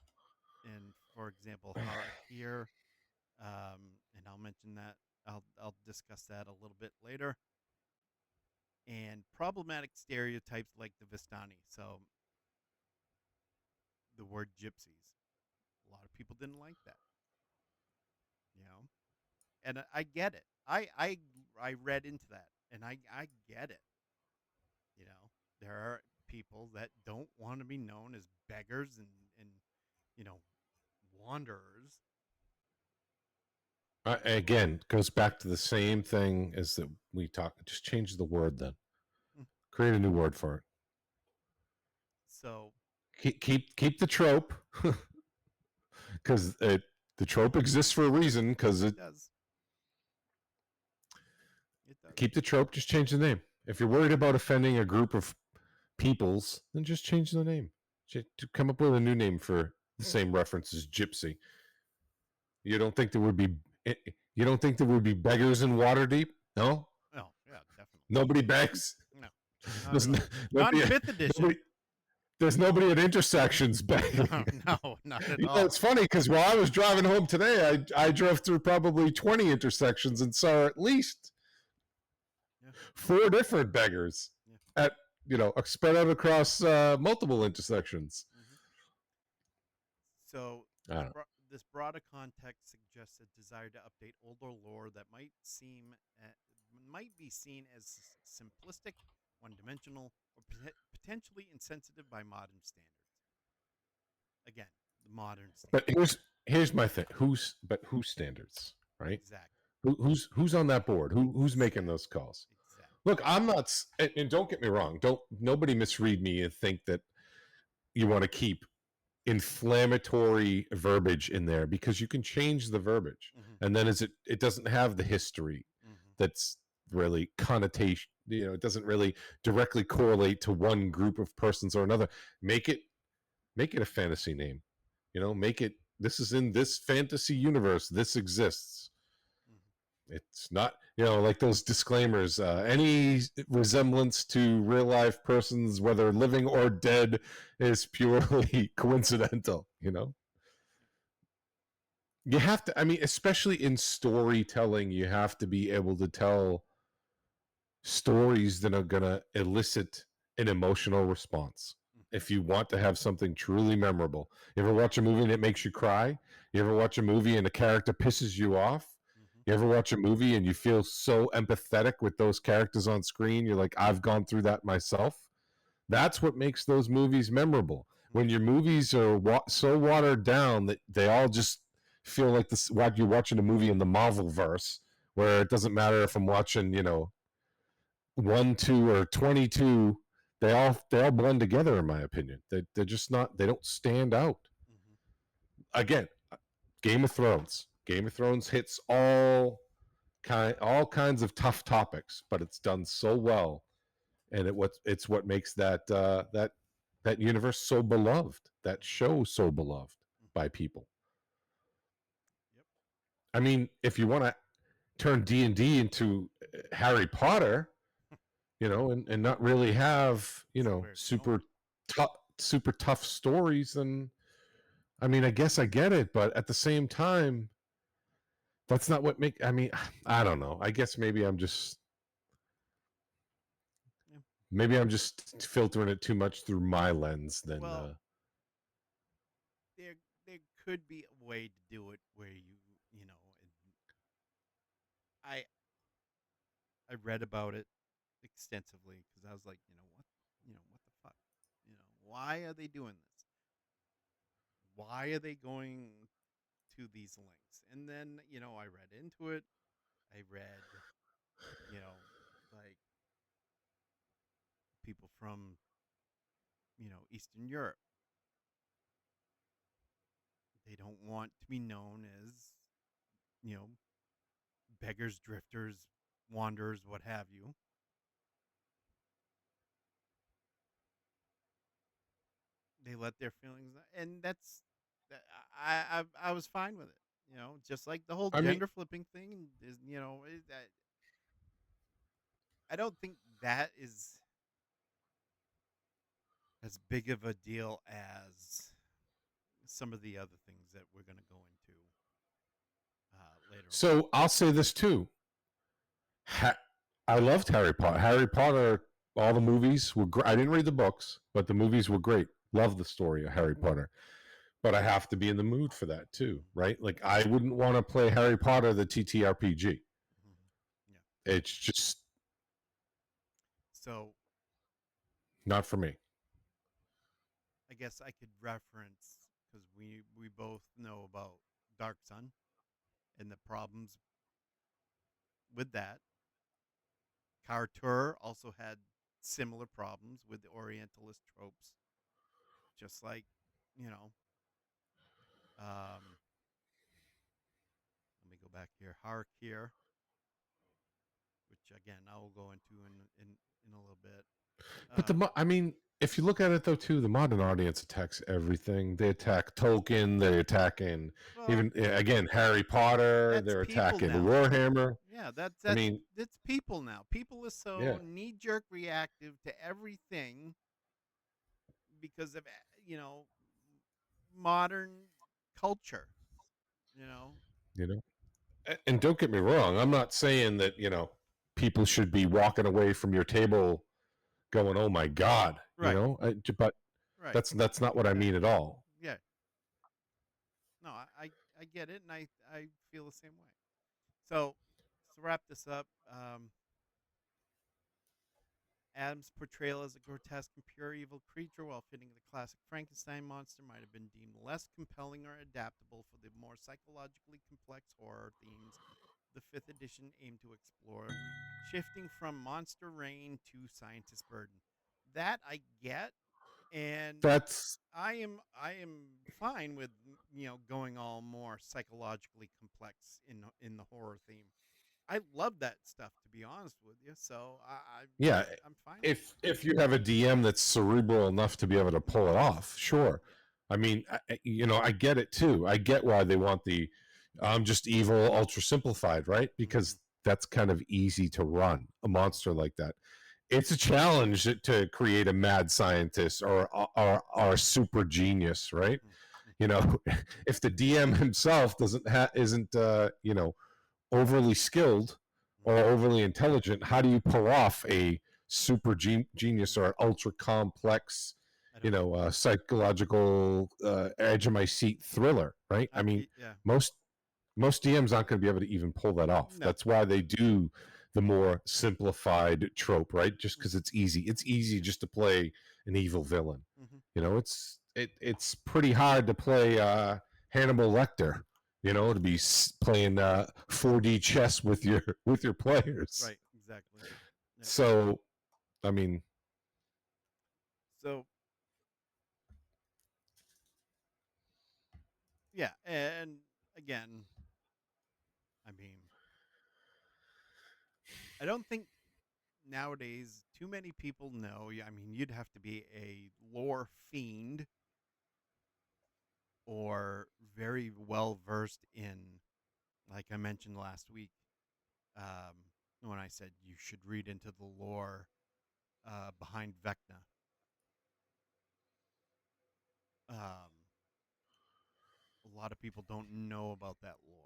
and for example, Harakir. And I'll mention that. I'll discuss that a little bit later. And problematic stereotypes like the Vistani. So the word gypsies. A lot of people didn't like that, you know. And I get it. I read into that, and I get it. You know, there are people that don't want to be known as beggars and you know wanderers. Again, goes back to the same thing as that we talk. Just change the word then. Mm. Create a new word for it. So Keep the trope because the trope exists for a reason. Because it it does. It does. keep the trope. Just change the name. If you're worried about offending a group of peoples, then just change the name. To come up with a new name for the same reference as gypsy. You don't think there would be you don't think there would be beggars in Waterdeep? No, Oh yeah, definitely. nobody begs. No, not There's at all. Not in nobody, fifth edition. nobody. There's nobody at intersections begging. No, no, not at You know, all. it's funny because while I was driving home today, I drove through probably 20 intersections and saw at least Yeah, 4 different beggars yeah. at spread out across multiple intersections. Mm-hmm. So I don't know. this broader context suggests a desire to update older lore that might be seen as simplistic, one-dimensional, or potentially insensitive by modern standards. Again, the modern But standards. here's my thing. Whose standards, right? Exactly. Who's on that board? Who's making Exactly. those calls? Exactly. Look, I'm not, and don't get me wrong. Don't nobody misread me and think that you want to keep inflammatory verbiage in there because you can change the verbiage, Mm-hmm. and then it doesn't have the history Mm-hmm. that's really connotation. It doesn't really directly correlate to one group of persons or another. Make it a fantasy name. Make it. This is in this fantasy universe. This exists. Mm-hmm. It's not, like those disclaimers. Any resemblance to real life persons, whether living or dead, is purely coincidental. You have to, I mean, especially in storytelling, you have to be able to tell stories that are going to elicit an emotional response. Mm-hmm. If you want to have something truly memorable, you ever watch a movie and it makes you cry? You ever watch a movie and a character pisses you off? Mm-hmm. You ever watch a movie and you feel so empathetic with those characters on screen? You're like, I've gone through that myself. That's what makes those movies memorable. When your movies are so watered down that they all just feel like this, like you're watching a movie in the Marvel verse, where it doesn't matter if I'm watching, 1, 2, or 22. They all blend together, in my opinion. They're just not. They don't stand out. Mm-hmm. Again, Game of Thrones. Game of Thrones hits all kinds of tough topics, but it's done so well, and it's what makes that universe so beloved, that Mm-hmm. show so beloved Mm-hmm. by people. Yep. I mean, if you want to turn D&D into Harry Potter, and not really have, See where it's going. super tough stories, then I mean, I guess I get it, but at the same time, that's not what make. I mean, I don't know. I guess Yeah. maybe I'm just filtering it too much through my lens. Than Well, there could be a way to do it where you know I I read about it extensively because I was like, what the fuck, why are they doing this? Why are they going to these links? And then I read into it. I read, you know, like people from Eastern Europe. They don't want to be known as you know beggars, drifters, wanderers, what have you. They let their feelings, and that. I was fine with it. Just like the whole I mean, gender flipping thing is. I don't think that is as big of a deal as some of the other things that we're going to go into later on. so I'll say this too. I loved Harry Potter. Harry Potter, all the movies were great. I didn't read the books, but the movies were great. Love the story of Harry Potter. But I have to be in the mood for that too, Mm-hmm. right? Like I wouldn't want to play Harry Potter the TTRPG. Mm-hmm. Yeah. It's just So not for me. I guess I could reference because we both know about Dark Sun. and the problems with that. Carter also had similar problems with the Orientalist tropes, just like, you know, um, let me go back here. Hark here, which again I will go into in a little bit. But Um, I mean, if you look at it though, too, the modern audience attacks everything. They attack Tolkien. They're attacking well, even again Harry Potter. that's They're people attacking now. Warhammer. Yeah, I mean, that's people now. People are so yeah, knee jerk reactive to everything because of you know modern culture. You know, you know. And don't get me wrong, I'm not saying that people should be walking away from your table going, "Oh my God," right, but right, that's not what I yeah, mean at all. yeah. No, I get it, and I feel the same way. So to wrap this up, Adam's portrayal as a grotesque and pure evil creature, while fitting the classic Frankenstein monster, might have been deemed less compelling or adaptable for the more psychologically complex horror themes the fifth edition aimed to explore, shifting from monster reign to scientist burden. That I get, and That's I am fine with going all more psychologically complex in the horror theme. I love that stuff, to be honest with you. So yeah. I'm fine with If you have a DM that's cerebral enough to be able to pull it off, it. Right. sure. I mean, I get it too. I get why they want the I'm just evil, ultra simplified, right? Mm-hmm. Because that's kind of easy to run a monster like that. It's a challenge to create a mad scientist or a super genius, right? Mm-hmm. You know, if the DM himself isn't overly skilled or Mm-hmm. overly intelligent, how do you pull off a super genius or Mm-hmm. an ultra complex, I don't. psychological edge of my seat thriller? Right? I mean, Yeah. most most DMs aren't going to be able to even pull that off. No. That's why they do the more simplified trope, right? Just because Mm-hmm. it's easy. It's easy Yeah. just to play an evil villain. Mm-hmm. It's pretty hard to play Hannibal Lecter. To be playing 4D chess with your players. Right. Exactly. Yeah. So, I mean, So yeah, and again, I mean, I don't think nowadays too many people know. I mean, you'd have to be a lore fiend or very well versed in, like I mentioned last week, um, when I said you should read into the lore behind Vecna. Um, a lot of people don't know about that lore.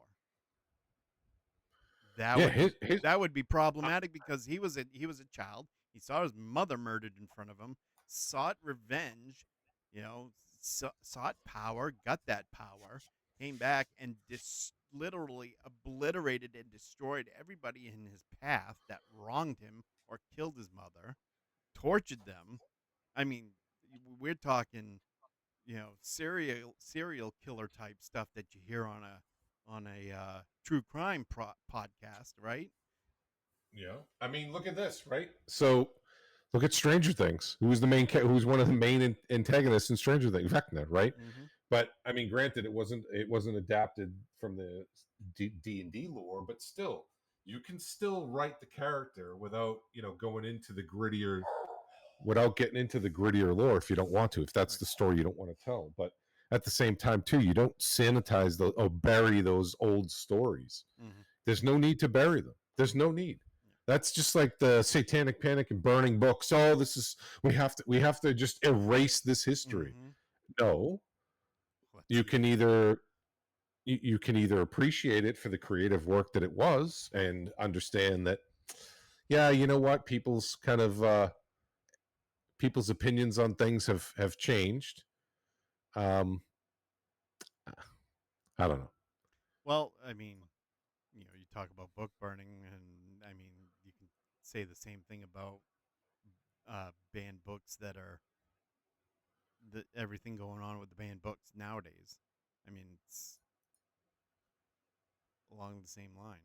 That yeah, would be his that would be problematic because he was a child. He saw his mother murdered in front of him, sought revenge, sought power, got that power, came back and literally obliterated and destroyed everybody in his path that wronged him or killed his mother, tortured them. I mean, we're talking, serial killer type stuff that you hear on a true crime podcast, right? I mean, look at this, right? So, look at Stranger Things. Who's one of the main antagonists in Stranger Things? Vecna, right? Mm-hmm. But I mean, granted, it wasn't adapted from the D&D lore, but still, you can still write the character without going into the grittier, without getting into the grittier lore if you don't want to, if that's Right. the story you don't want to tell. But at the same time, too, you don't sanitize or bury those old stories. Mm-hmm. There's no need to bury them. There's no need. That's just like the satanic panic and burning books. Oh, this is we have to just erase this Yeah. history. Mm-hmm. No, Let's you see. can either you can either appreciate it for the creative work that it was and understand that, yeah, you know what, people's opinions on things have changed. um I don't know. Well, I mean, you talk about book burning, and I mean, you can say the same thing about banned books that are everything going on with the banned books nowadays. I mean, it's along the same line,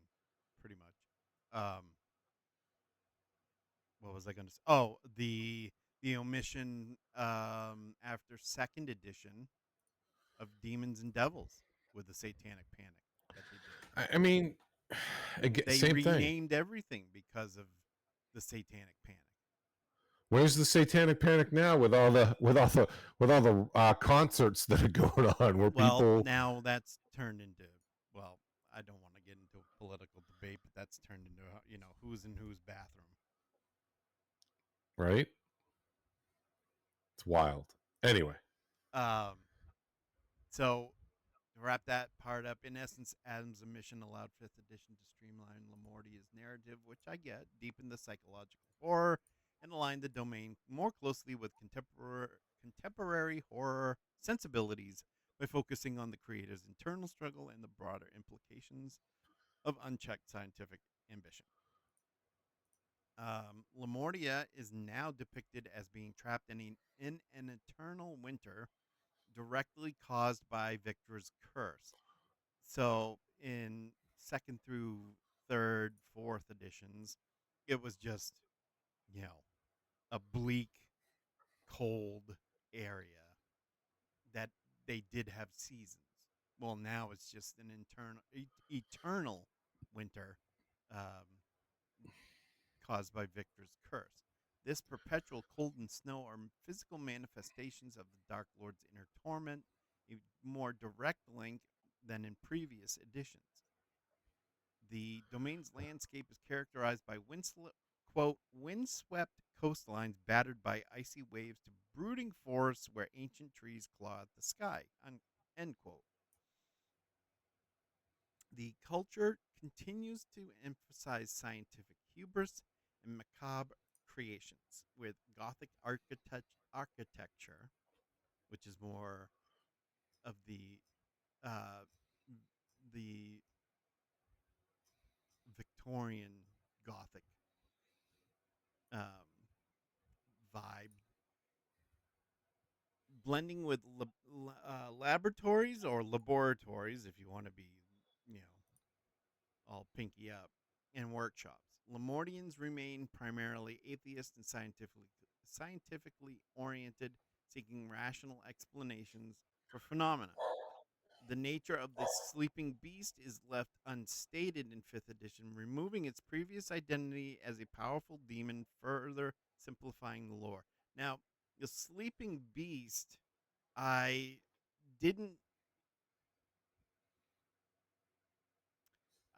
pretty much. Um, what was I going to say? Oh, the omission after second edition of Demons and Devils with the Satanic Panic that they did. I mean, again, They same thing. renamed everything because of the Satanic Panic. Where's the Satanic Panic now with all the concerts that are going on where Well, people, now that's turned into, well, I don't want to get into a political debate, but that's turned into, who's in whose bathroom. right? It's wild. Anyway, Um, so to wrap that part up, in essence, Adam's omission allowed 5th edition to streamline Lamordia's narrative, which I get, deepen the psychological horror, and align the domain more closely with contemporary horror sensibilities by focusing on the creator's internal struggle and the broader implications of unchecked scientific ambition. Lamordia is now depicted as being trapped in an eternal winter directly caused by Victor's curse. So in second through third, fourth editions, it was just, you know, a bleak, cold area that they did have seasons. Well, now it's just an eternal winter um, caused by Victor's curse. This perpetual cold and snow are physical manifestations of the Dark Lord's inner torment, a more direct link than in previous editions. The domain's landscape is characterized by windswept coastlines battered by icy waves to brooding forests where ancient trees claw at the sky. End quote. The culture continues to emphasize scientific hubris and macabre creations, with Gothic architecture, which is more of uh, the Victorian Gothic um, vibe, blending with laboratories or laboratories, if you want to be, you know, all pinky up, and workshops. Lamordians remain primarily atheist and scientifically oriented, seeking rational explanations for phenomena. The nature of the sleeping beast is left unstated in 5th edition, removing its previous identity as a powerful demon, further simplifying the lore. Now, the sleeping beast, I didn't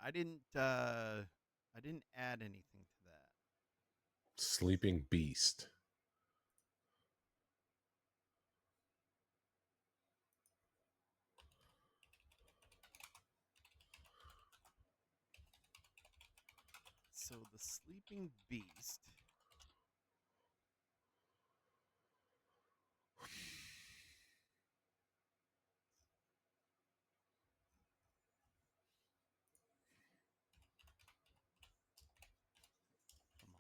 I didn't I didn't add anything to that. Sleeping Beast. So the sleeping beast, come on.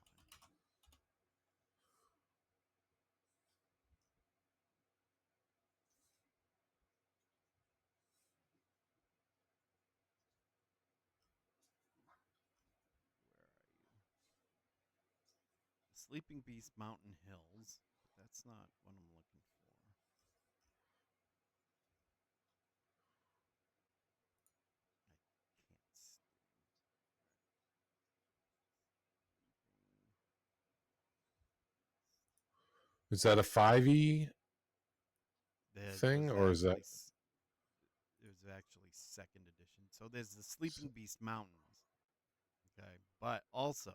Where are you? The sleeping beast mountain hills, but that's not what I'm looking for. I can't stand sleeping. Is that a 5e There thing was or is that actually there's actually second edition. So there's the Sleeping Beast Mountains, okay, but also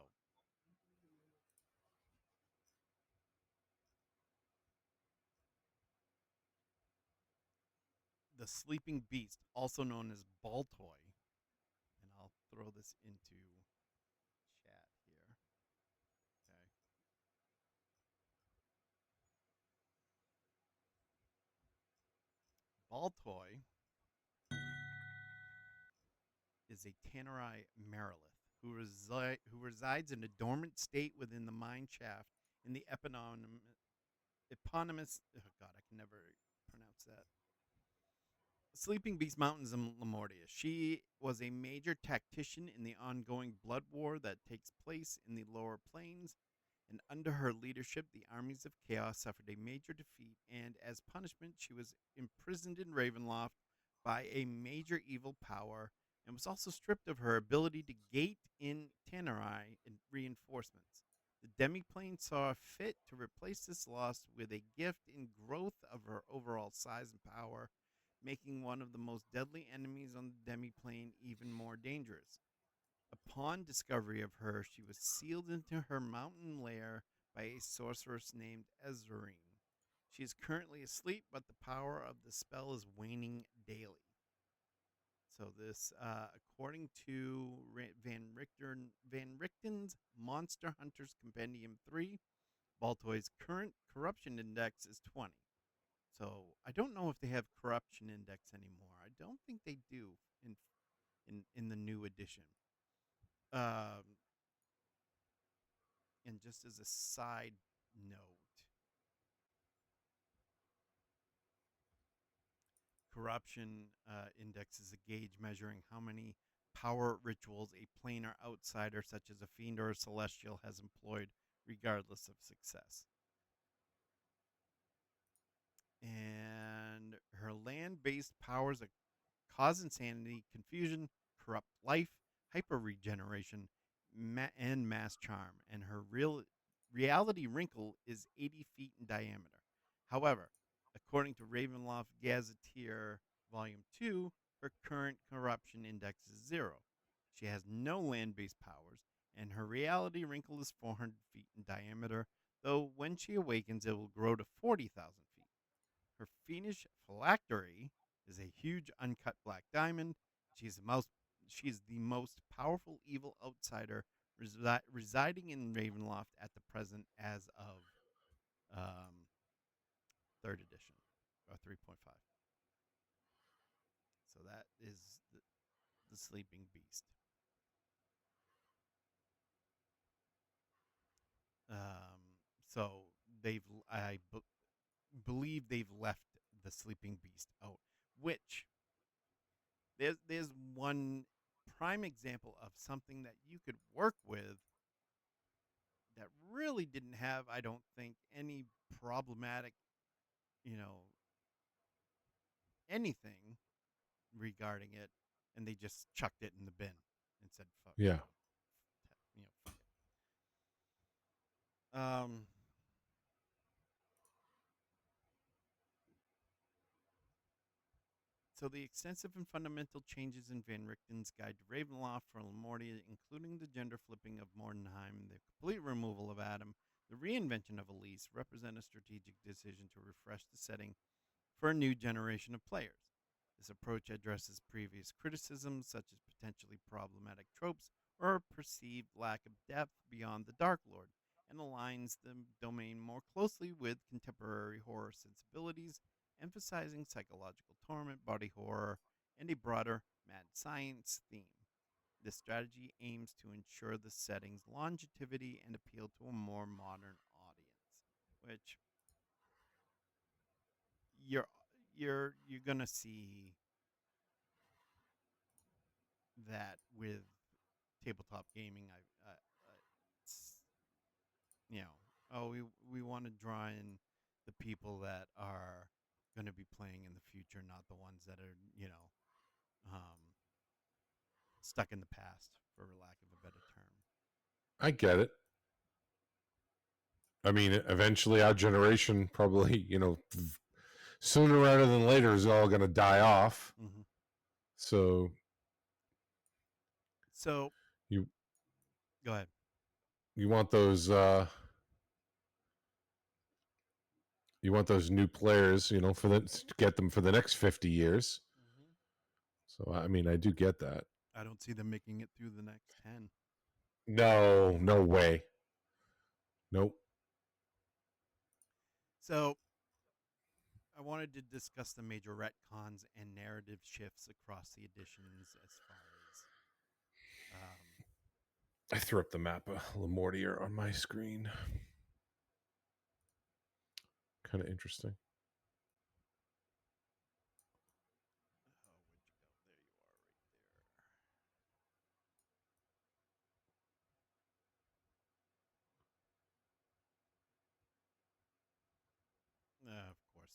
the Sleeping Beast, also known as Baltoy, and I'll throw this into chat here. Okay, Baltoy is a Tannerai Merilith who resides in a dormant state within the mine shaft in the eponymous. Oh God, I can never pronounce that. Sleeping Beast Mountains in Lamordia. She was a major tactician in the ongoing blood war that takes place in the lower plains, and under her leadership, the armies of chaos suffered a major defeat, and as punishment, she was imprisoned in Ravenloft by a major evil power, and was also stripped of her ability to gate in Tannerai and reinforcements. The Demiplane saw fit to replace this loss with a gift in growth of her overall size and power, making one of the most deadly enemies on the Demiplane even more dangerous. Upon discovery of her, she was sealed into her mountain lair by a sorceress named Ezrine. She is currently asleep, but the power of the spell is waning daily. So this, according to Van Richten's Monster Hunters Compendium 3, Baltoy's current corruption index is 20. So I don't know if they have corruption index anymore. I don't think they do in in the new edition. Um, and just as a side note, corruption index is a gauge measuring how many power rituals a planar outsider, such as a fiend or a celestial, has employed, regardless of success. And her land based powers cause insanity, confusion, corrupt life, hyper regeneration, and mass charm. And her reality wrinkle is 80 feet in diameter. However, according to Ravenloft Gazetteer Volume 2, her current corruption index is 0. She has no land based powers, and her reality wrinkle is 400 feet in diameter, though when she awakens, it will grow to 40,000 feet. Her fiendish phylactery is a huge uncut black diamond. She is the most she is the most powerful evil outsider residing in Ravenloft at the present as of um, third edition or 3.5. So that is the Sleeping Beast. So they've believe they've left the Sleeping Beast out, which there's one prime example of something that you could work with that really didn't have, I don't think, any problematic, you know, anything regarding it, and they just chucked it in the bin and said, "Fuck, Yeah. fuck it." So the extensive and fundamental changes in Van Richten's Guide to Ravenloft for Lamordia, including the gender flipping of Mordenheim, the complete removal of Adam, the reinvention of Elise, represent a strategic decision to refresh the setting for a new generation of players. This approach addresses previous criticisms, such as potentially problematic tropes or a perceived lack of depth beyond the Dark Lord, and aligns the domain more closely with contemporary horror sensibilities, emphasizing psychological torment, body horror, and a broader mad science theme. This strategy aims to ensure the setting's longevity and appeal to a more modern audience, which you're you're gonna see that with tabletop gaming. It's, you know, oh, we want to draw in the people that are going to be playing in the future, not the ones that are, stuck in the past, for lack of a better term. I get it. I mean, eventually our generation probably, sooner rather than later is all going to die off. Mm-hmm. So So you go ahead. you want those new players, for them to get them for the next 50 years. Mm-hmm. So I mean, I do get that. I don't see them making it through the next 10. No, no way. Nope. So I wanted to discuss the major retcons and narrative shifts across the editions as far as I threw up the map of Lamordia on my screen. Kind of interesting.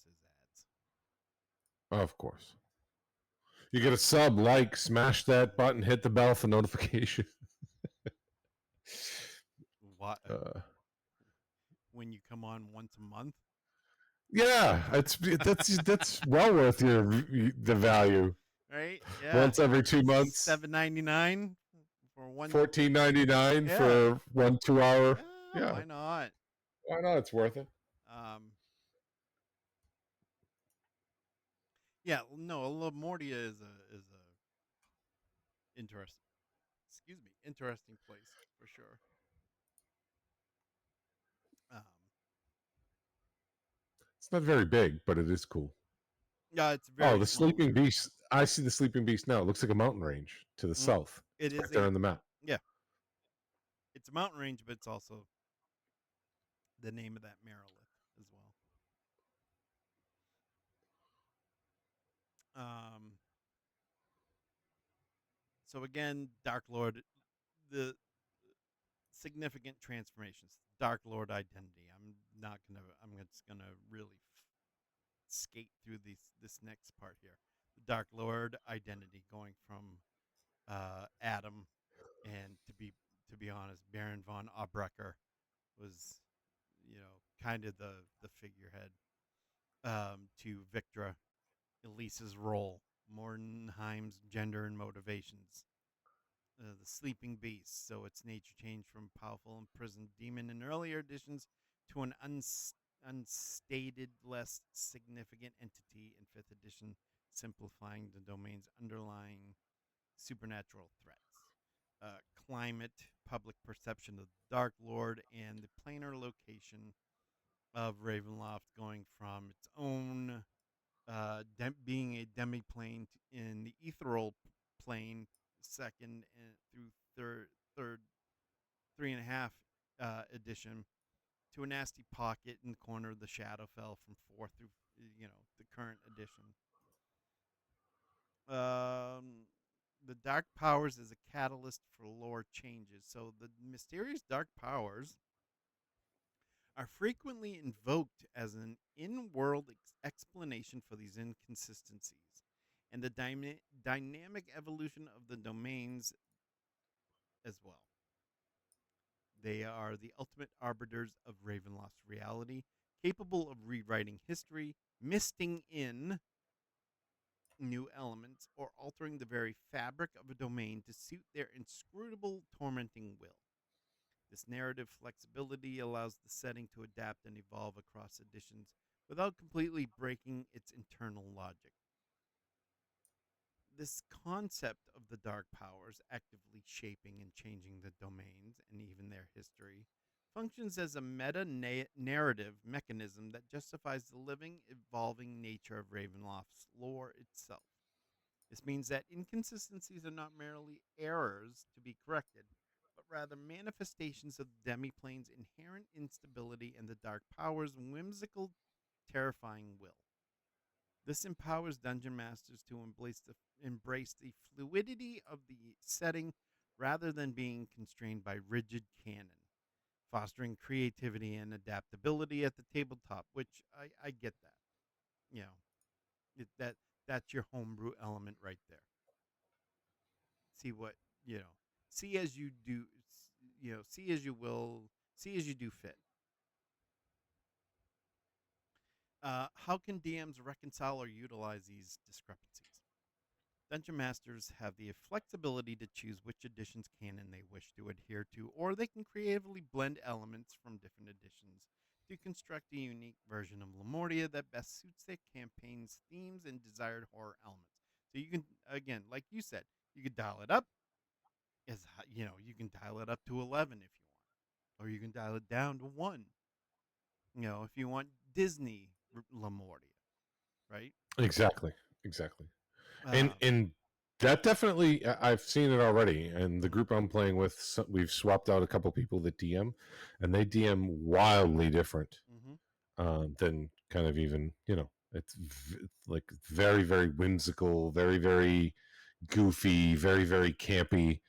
his ads. Of course. You get a sub, like, smash that button, hit the bell for notification. What Uh, when you come on once a month? yeah, that's well worth the value. Right? Yeah. Once every 2 months, $7.99 for one. $14.99 Yeah. for 1 2 hour. Yeah. Yeah, Why not? why not? It's worth it. Um. Yeah. No, Lamordia is a interesting. Excuse me. Interesting place for sure. Um. It's not very big, but it is cool. Yeah, it's Oh, very the small. Sleeping Beast. I see the Sleeping Beast now. It looks like a mountain range to the south. It It's right is there a on the map. yeah. It's a mountain range, but it's also the name of that Marilith as well. Um. So again, Dark Lord, the significant transformations. Dark Lord identity. I'm not gonna. I'm just gonna really skate through this next part here. The Dark Lord identity, going from Adam, and to be honest, Baron von Obrecker was, kind of the figurehead, to Victra, Elise's role, Mordenheim's gender and motivations, the sleeping beast. So its nature changed from powerful imprisoned demon in earlier editions to an unstated, less significant entity in fifth edition, simplifying the domain's underlying supernatural threats. Climate, public perception of the Dark Lord, and the planar location of Ravenloft, going from its own being a demiplane in the ethereal plane, second and through third 3.5 edition, to a nasty pocket in the corner of the Shadowfell from fourth through the current edition. The dark powers is a catalyst for lore changes. So the mysterious dark powers are frequently invoked as an in-world explanation for these inconsistencies and the dynamic evolution of the domains as well. They are the ultimate arbiters of Ravenloft's reality, capable of rewriting history, misting in new elements, or altering the very fabric of a domain to suit their inscrutable, tormenting will. This narrative flexibility allows the setting to adapt and evolve across editions without completely breaking its internal logic. This concept of the dark powers actively shaping and changing the domains and even their history functions as a meta narrative mechanism that justifies the living, evolving nature of Ravenloft's lore itself. This means that inconsistencies are not merely errors to be corrected, but rather manifestations of the demiplane's inherent instability and the dark power's whimsical, terrifying will. This empowers dungeon masters to embrace the fluidity of the setting rather than being constrained by rigid canon, fostering creativity and adaptability at the tabletop, which I get that. You know, that's your homebrew element right there. See what, you know, see as you do, see as you will, see as you do fit. How can DMs reconcile or utilize these discrepancies? Dungeon Masters have the flexibility to choose which edition's canon they wish to adhere to, or they can creatively blend elements from different editions to construct a unique version of Lamordia that best suits their campaign's themes and desired horror elements. So you can, again, like you said, you could dial it up, you can dial it up to 11 if you want, or you can dial it down to 1. If you want Disney Lamordia, right? Exactly. Exactly. And Um, and that definitely, I've seen it already. And the mhm, group I'm playing with, we've swapped out a couple people that DM, and they DM wildly different mhm. than kind of even it's like very very whimsical, very very goofy, very very campy,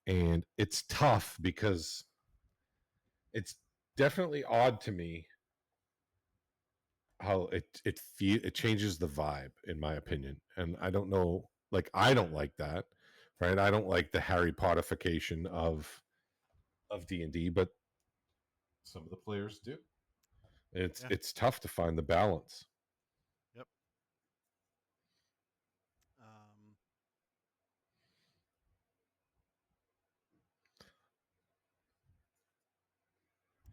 and it's tough because it's definitely odd to me it changes the vibe, in my opinion. And I don't know, like, I don't like that, right? I don't like the Harry Potterification of D&D, but some of the players do. Yeah. It's tough to find the balance. Yep. Um,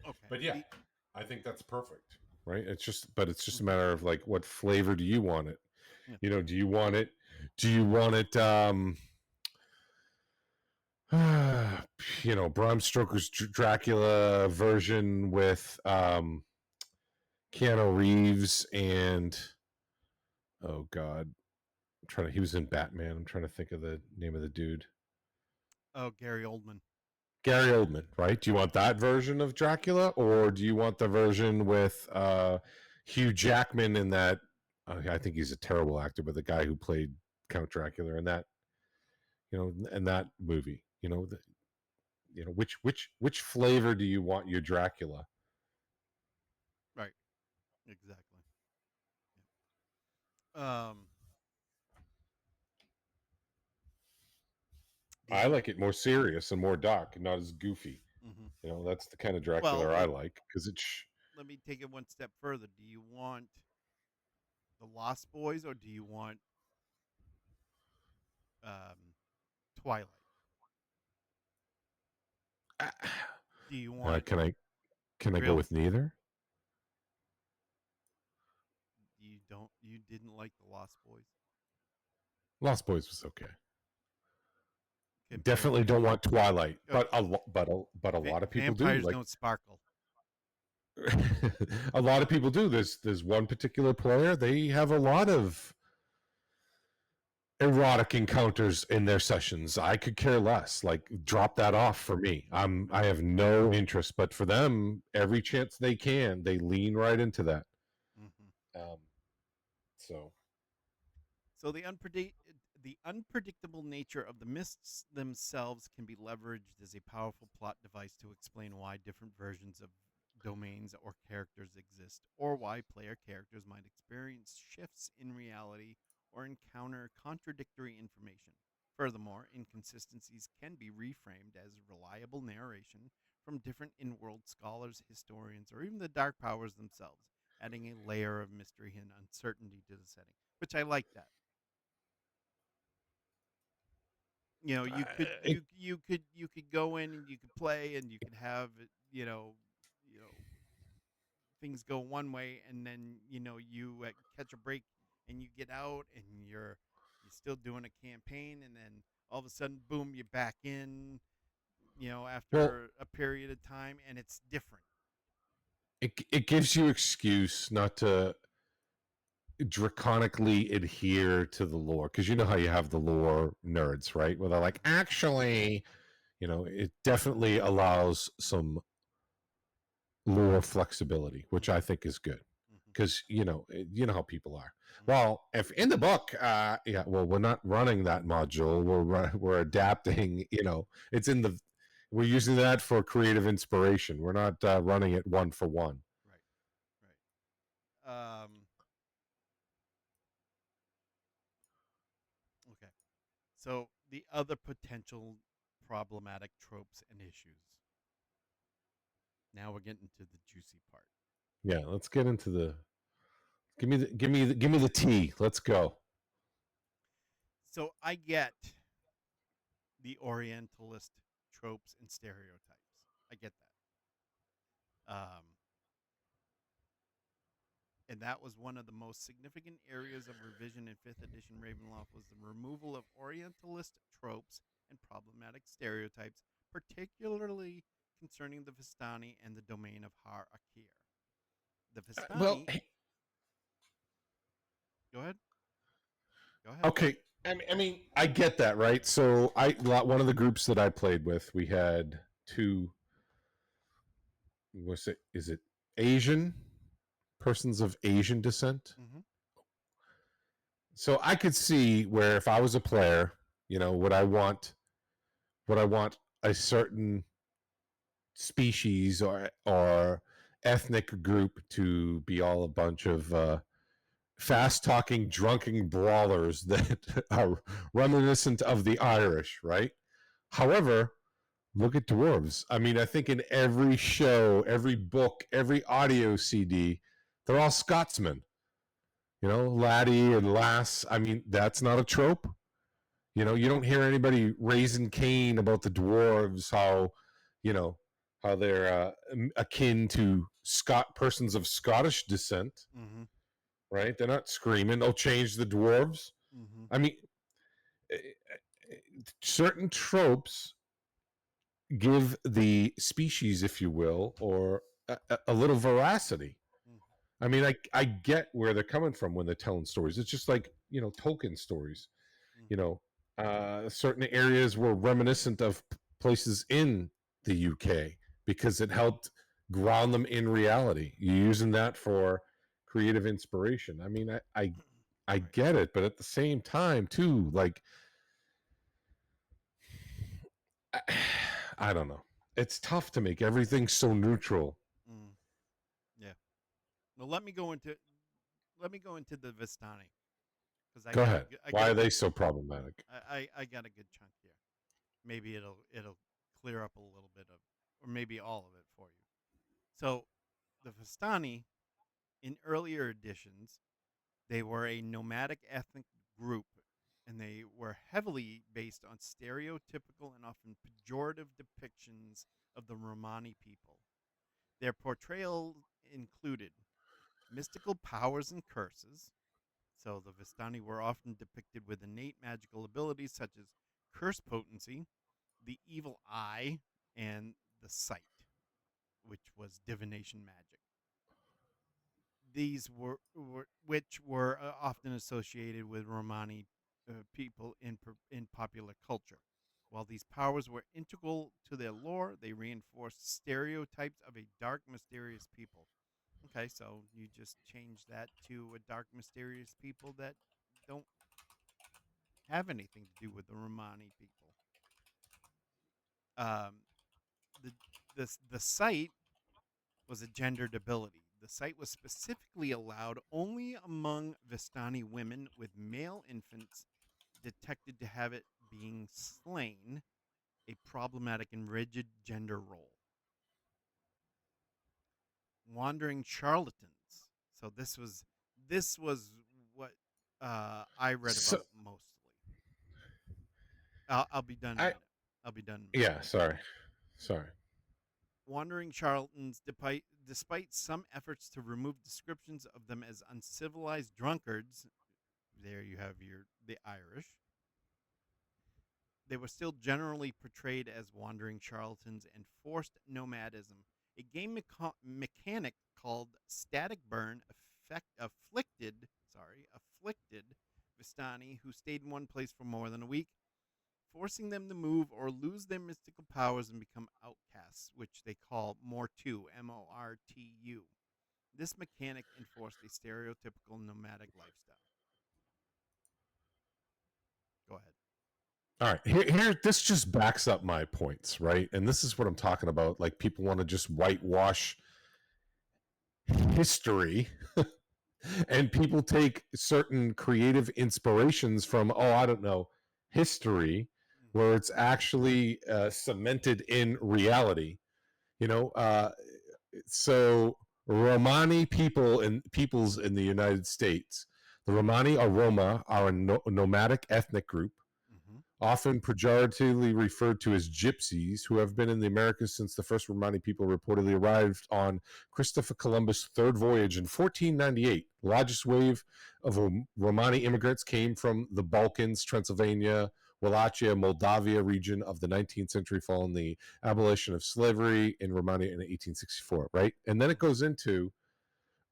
okay. But yeah, The I think that's perfect, right? It's just a mhm. matter of, like, what flavor do you want it? Yeah. You know, do you want it? Do you want it? You know, Bram Stoker's Dracula version with Keanu Reeves and, oh God, he was in Batman. I'm trying to think of the name of the dude. Oh, Gary Oldman. Gary Oldman, right? Do you want that version of Dracula, or do you want the version with Hugh Jackman in that? I think he's a terrible actor, but the guy who played Count Dracula in that, you know, in that movie, you know, which flavor do you want your Dracula? Right. Exactly. Yeah. I The like it more serious and more dark, and not as goofy. mhm. You know, that's the kind of Well, Dracula I like, because it's. let me take it one step further. Do you want the Lost Boys or do you want um, Twilight? Do you want Can I go real? with neither? You don't. You didn't like the Lost Boys Lost Boys was okay. compared Definitely to don't want Twilight, but okay. but a lot of people do. Vampires Like, don't sparkle. a lot of people do. There's one particular player. They have a lot of erotic encounters in their sessions. I could care less. Like, drop that off for me. I have no interest. But for them, every chance they can, they lean right into that. Mm-hmm. Um, so So the unpredictable nature of the mists themselves can be leveraged as a powerful plot device to explain why different versions of domains or characters exist, or why player characters might experience shifts in reality or encounter contradictory information. Furthermore, inconsistencies can be reframed as reliable narration from different in world scholars, historians, or even the Dark Powers themselves, adding a layer of mystery and uncertainty to the setting, which I like that. You know, it, you could go in and you could play and you could have you know things go one way, and then you catch a break and you get out and you're still doing a campaign, and then all of a sudden, boom, you're back in, well, after a period of time, and it's different. it gives you excuse not to draconically adhere to the lore, because you know how you have the lore nerds, right? Where they're like, actually, you know, it definitely allows some lore flexibility, which I Mm-hmm. think is good. Mm-hmm. Because you know how people are. Mm-hmm. Well, if in the book, yeah, well, we're not running that module. We're adapting. You know, it's in the. We're using that for creative inspiration. We're not running it one for one. Right. Right. Okay. So the other potential problematic tropes and issues. Now we're getting to the juicy part. Yeah, let's get into the. Give me the tea. Let's go. So I get the Orientalist tropes and stereotypes. I get that. And that was one of the most significant areas of revision in 5th edition Ravenloft was the removal of Orientalist tropes and problematic stereotypes, particularly concerning the Vistani and the domain of Har Akir. The Well, Vistani, go ahead, go ahead. okay. I mean, I get that, right? So, one of the groups that I played with, we had two. What's it? Is it Asian persons of Asian descent? Mm-hmm. So I could see where, if I was a player, you know, would I want a certain species or ethnic group to be all a bunch of fast talking, drunken brawlers that are reminiscent of the Irish, right? However, look at dwarves. I mean, I think in every show, every book, every audio CD, they're all Scotsmen. You know, laddie and lass. I mean, that's not a trope. You know, you don't hear anybody raising Cain about the dwarves, how, you know, how they're akin to persons of Scottish descent, Mm-hmm. right? They're not screaming, "Oh, change the dwarves." Mm-hmm. I mean, certain tropes give the species, if you will, or a little veracity. Mm-hmm. I mean, I get where they're coming from when they're telling stories. It's just like, you know, Tolkien stories. You Mm-hmm. know, certain areas were reminiscent of places in the UK because it helped ground them in reality. You're using that for creative inspiration. I mean, I Right. get it, but at the same time, too, like I, I don't know. It's tough to make everything so neutral. Mm. Yeah. Well, let me go into the Vistani because Go ahead. I got Why a are they good so problematic? I got a good chunk here. Maybe it'll clear up a little bit of, or maybe all of it for you. So the Vistani in earlier editions, they were a nomadic ethnic group, and they were heavily based on stereotypical and often pejorative depictions of the Romani people. Their portrayal included mystical powers and curses. So the Vistani were often depicted with innate magical abilities such as curse potency, the evil eye, and the sight, which was divination magic. These were which were often associated with Romani people in popular culture. While these powers were integral to their lore, they reinforced stereotypes of a dark, mysterious people. Okay, so you just change that to a dark, mysterious people that don't have anything to do with the Romani people. Um, the the site was a gendered ability. The site was specifically allowed only among Vistani women, with male infants detected to have it being slain, a problematic and rigid gender role. Wandering charlatans. So this was what I read So, about mostly. I'll be done in a I minute. I'll be done in a minute. yeah, sorry. Wandering charlatans, despite some efforts to remove descriptions of them as uncivilized drunkards, there you have the Irish, they were still generally portrayed as wandering charlatans and forced nomadism. A game mechanic called static burn afflicted Vistani who stayed in one place for more than a week, forcing them to move or lose their mystical powers and become outcasts, which they call Mortu, Mortu. This mechanic enforced a stereotypical nomadic lifestyle. Go ahead. All right, here, this just backs up my points, right? And this is what I'm talking about. Like people want to just whitewash history, and people take certain creative inspirations from, oh, I don't know, history, Mm-hmm. where it's actually cemented in reality. You know, so Romani peoples in the United States. The Romani or Roma are a nomadic ethnic group, Mm-hmm. often pejoratively referred to as gypsies, who have been in the Americas since the first Romani people reportedly arrived on Christopher Columbus' third voyage in 1498. The largest wave of Romani immigrants came from the Balkans, Transylvania, Wallachia, Moldavia region of the 19th century following the abolition of slavery in Romania in 1864, right? And then it Mm-hmm. goes into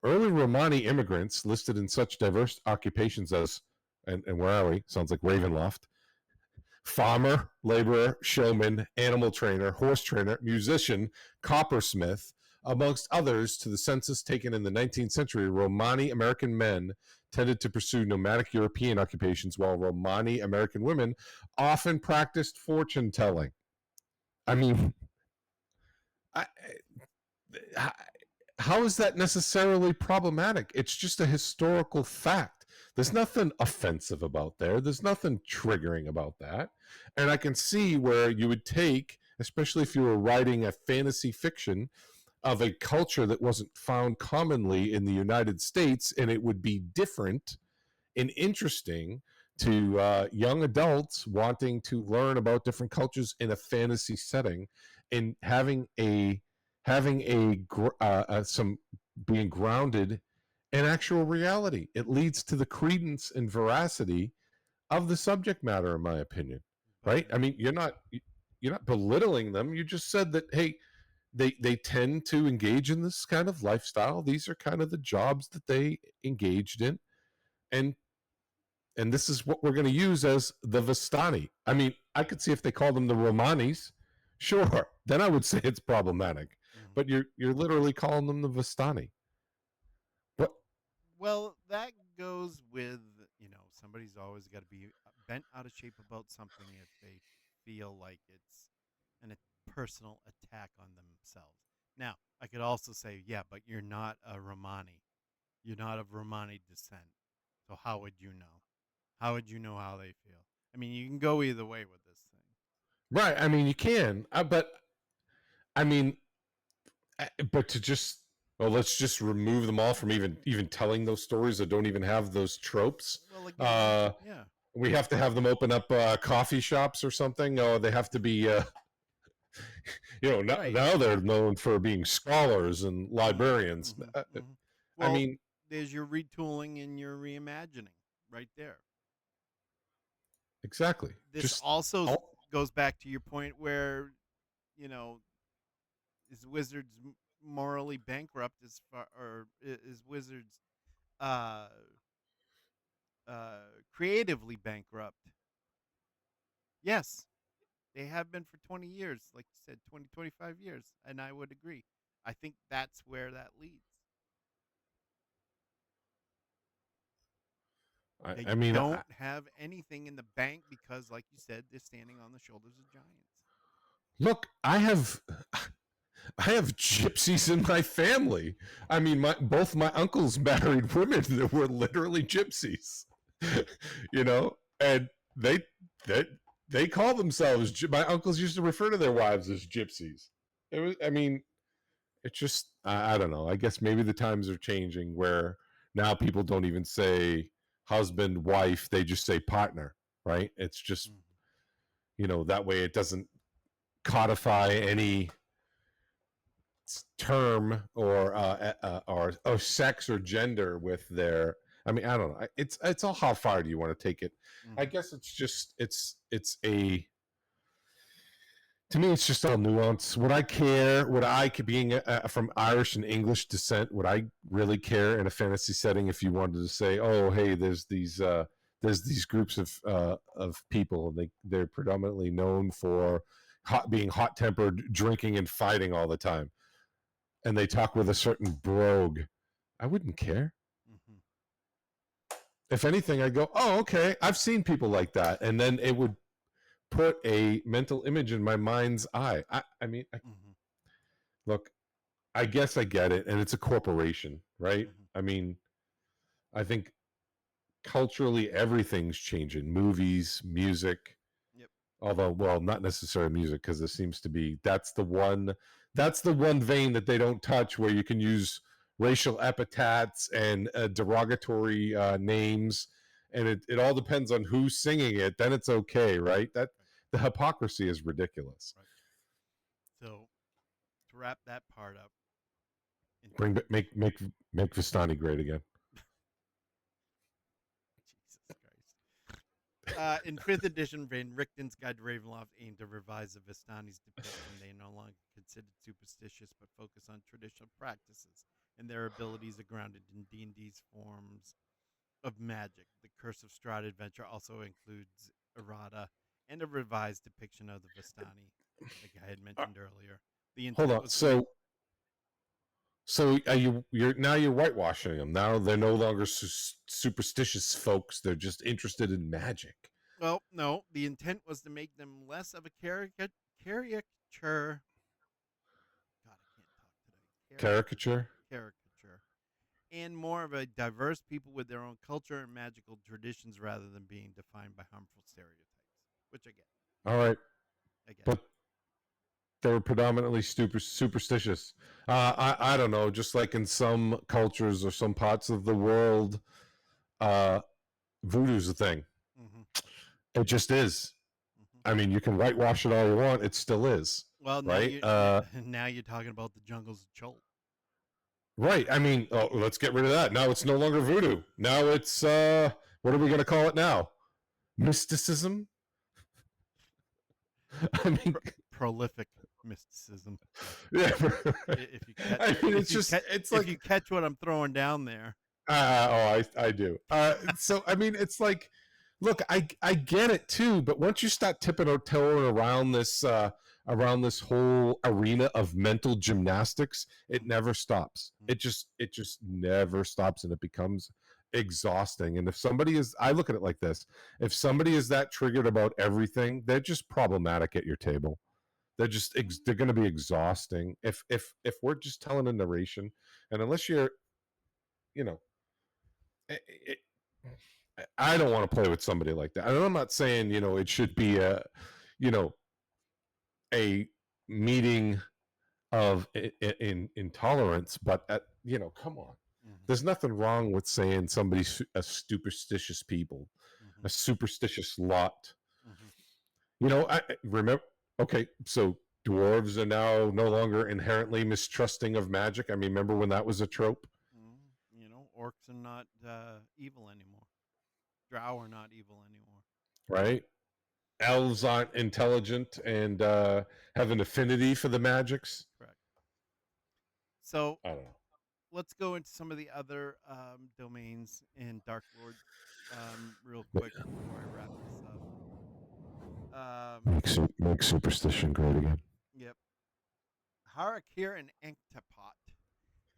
early Romani immigrants listed in such diverse occupations as, and where are we? Sounds like Ravenloft, farmer, laborer, showman, animal trainer, horse trainer, musician, coppersmith, amongst others. To the census taken in the 19th century, Romani American men tended to pursue nomadic European occupations, while Romani American women often practiced fortune telling. I mean, I, how is that necessarily problematic? It's just a historical fact. There's nothing offensive about there. There's nothing triggering about that. And I can see where you would take, especially if you were writing a fantasy fiction of a culture that wasn't found commonly in the United States, and it would be different and interesting to young adults wanting to learn about different cultures in a fantasy setting, and having some being grounded in actual reality. It leads to the credence and veracity of the subject matter, in my opinion. But Right? I mean, you're not belittling them. You just said that, hey, they tend to engage in this kind of lifestyle. These are kind of the jobs that they engaged in, and this is what we're going to use as the Vistani. I mean, I could see if they call them the Romanis, sure, then I would say it's problematic. mm-hmm. But you're literally calling them the Vistani. What? Well, that goes with, somebody's always got to be bent out of shape about something if they feel like it's a personal attack on themselves. Now, I could also say, yeah, but you're not a Romani. You're not of Romani descent. So how would you know? How would you know how they feel? I mean, you can go either way with this thing. Right. I mean, you can, but I mean, but to just, well, let's just remove them all from even telling those stories that don't even have those tropes. Well, again, Uh, yeah. we have to have them open up coffee shops or something. Or they have to be, now, Right. now they're known for being scholars and librarians. Mm-hmm. I Well, mean, there's your retooling and your reimagining right there. exactly. This Just also all, goes back to your point where, you know, is Wizards morally bankrupt as far, or is Wizards uh creatively bankrupt? Yes, they have been for 20 years, like you said, 25 years, and I would agree. I think that's where that leads. They I mean, don't have anything in the bank because, like you said, they're standing on the shoulders of giants. look, I have gypsies in my family. I mean, both my uncles married women that were literally gypsies. And they they call themselves. My uncles used to refer to their wives as gypsies. It was. I mean, it's just. I don't know. I guess maybe the times are changing where now people don't even say husband, wife. They just say partner. Right? It's just, Mm-hmm. that way it doesn't codify any term or sex or gender with their. I mean, I don't know. It's all how far do you want to take it? I Mm-hmm. guess it's just it's a to me it's just all nuance. Would I care? Would I, being from Irish and English descent, would I really care in a fantasy setting if you wanted to say, oh, hey, there's these groups of people, they're predominantly known for being hot tempered, drinking, and fighting all the time, and they talk with a certain brogue, I wouldn't care. Mm-hmm. If anything, I'd go, oh, okay, I've seen people like that. And then it would put a mental image in my mind's eye. I mean, Mm-hmm. look, I guess I get it. And it's a corporation, right? Mm-hmm. I mean, I think culturally everything's changing, movies, music, Yep. although, well, not necessarily music, because there seems to be that's the one vein that they don't touch, where you can use racial epithets and derogatory names, and it all depends on who's singing it, then it's okay, right? That Right. the hypocrisy is ridiculous. Right. So to wrap that part up, in Bring fifth edition, make Vistani great again. Jesus Christ. In fifth edition, Van Richten's Guide to Ravenloft aimed to revise the Vistani's depiction. They are no longer considered superstitious, but focus on traditional practices, and their abilities are grounded in D&D's forms of magic. The Curse of Strahd adventure also includes errata and a revised depiction of the Vistani, like I had Uh, mentioned earlier. The Hold intent on. was to make. So are you're whitewashing them. Now they're no longer superstitious folks. They're just interested in magic. Well, no, the intent was to make them less of a caricature. God, I can't talk today. Caricature. caricature, and more of a diverse people with their own culture and magical traditions rather than being defined by harmful stereotypes. Which I get. All right, I get. but they were predominantly superstitious. I don't know, just like in some cultures or some parts of the world, uh, voodoo's a thing. Mm-hmm. It just is. Mm-hmm. I mean, you can whitewash it all you want; it still is, Well, now right? you now you're talking about the jungles of Chult. Right. I mean, let's get rid of that. Now it's no longer voodoo. Now it's what are we going to call it now? Mysticism. I mean, Prolific mysticism. yeah. If you catch, I mean, it's just it's if you like catch what I'm throwing down there. I do. So I mean, it's like, look, I get it too, but once you start tipping or toeing around this whole arena of mental gymnastics, it never stops. Mm-hmm. It just never stops, and it becomes exhausting. And if somebody is, I look at it like this: if somebody is that triggered about everything, they're just problematic at your table. They're just they're going to be exhausting. If we're just telling a narration, and unless you're, you know, it, I don't want to play with somebody like that. And I'm not saying, it should be you know, a meeting of intolerance, but come on. Mm-hmm. There's nothing wrong with saying somebody's a superstitious people, Mm-hmm. a superstitious lot. Mm-hmm. I remember. Okay, so dwarves are now no longer inherently mistrusting of magic. I mean, remember when that was a trope? Orcs are not evil anymore. Drow are not evil anymore. Right? Elves aren't intelligent and have an affinity for the magics. Correct. So I don't know. let's go into some of the other domains in Dark Lord real quick before I wrap this up. Make superstition great again. Yep. Harakir and Anktepot.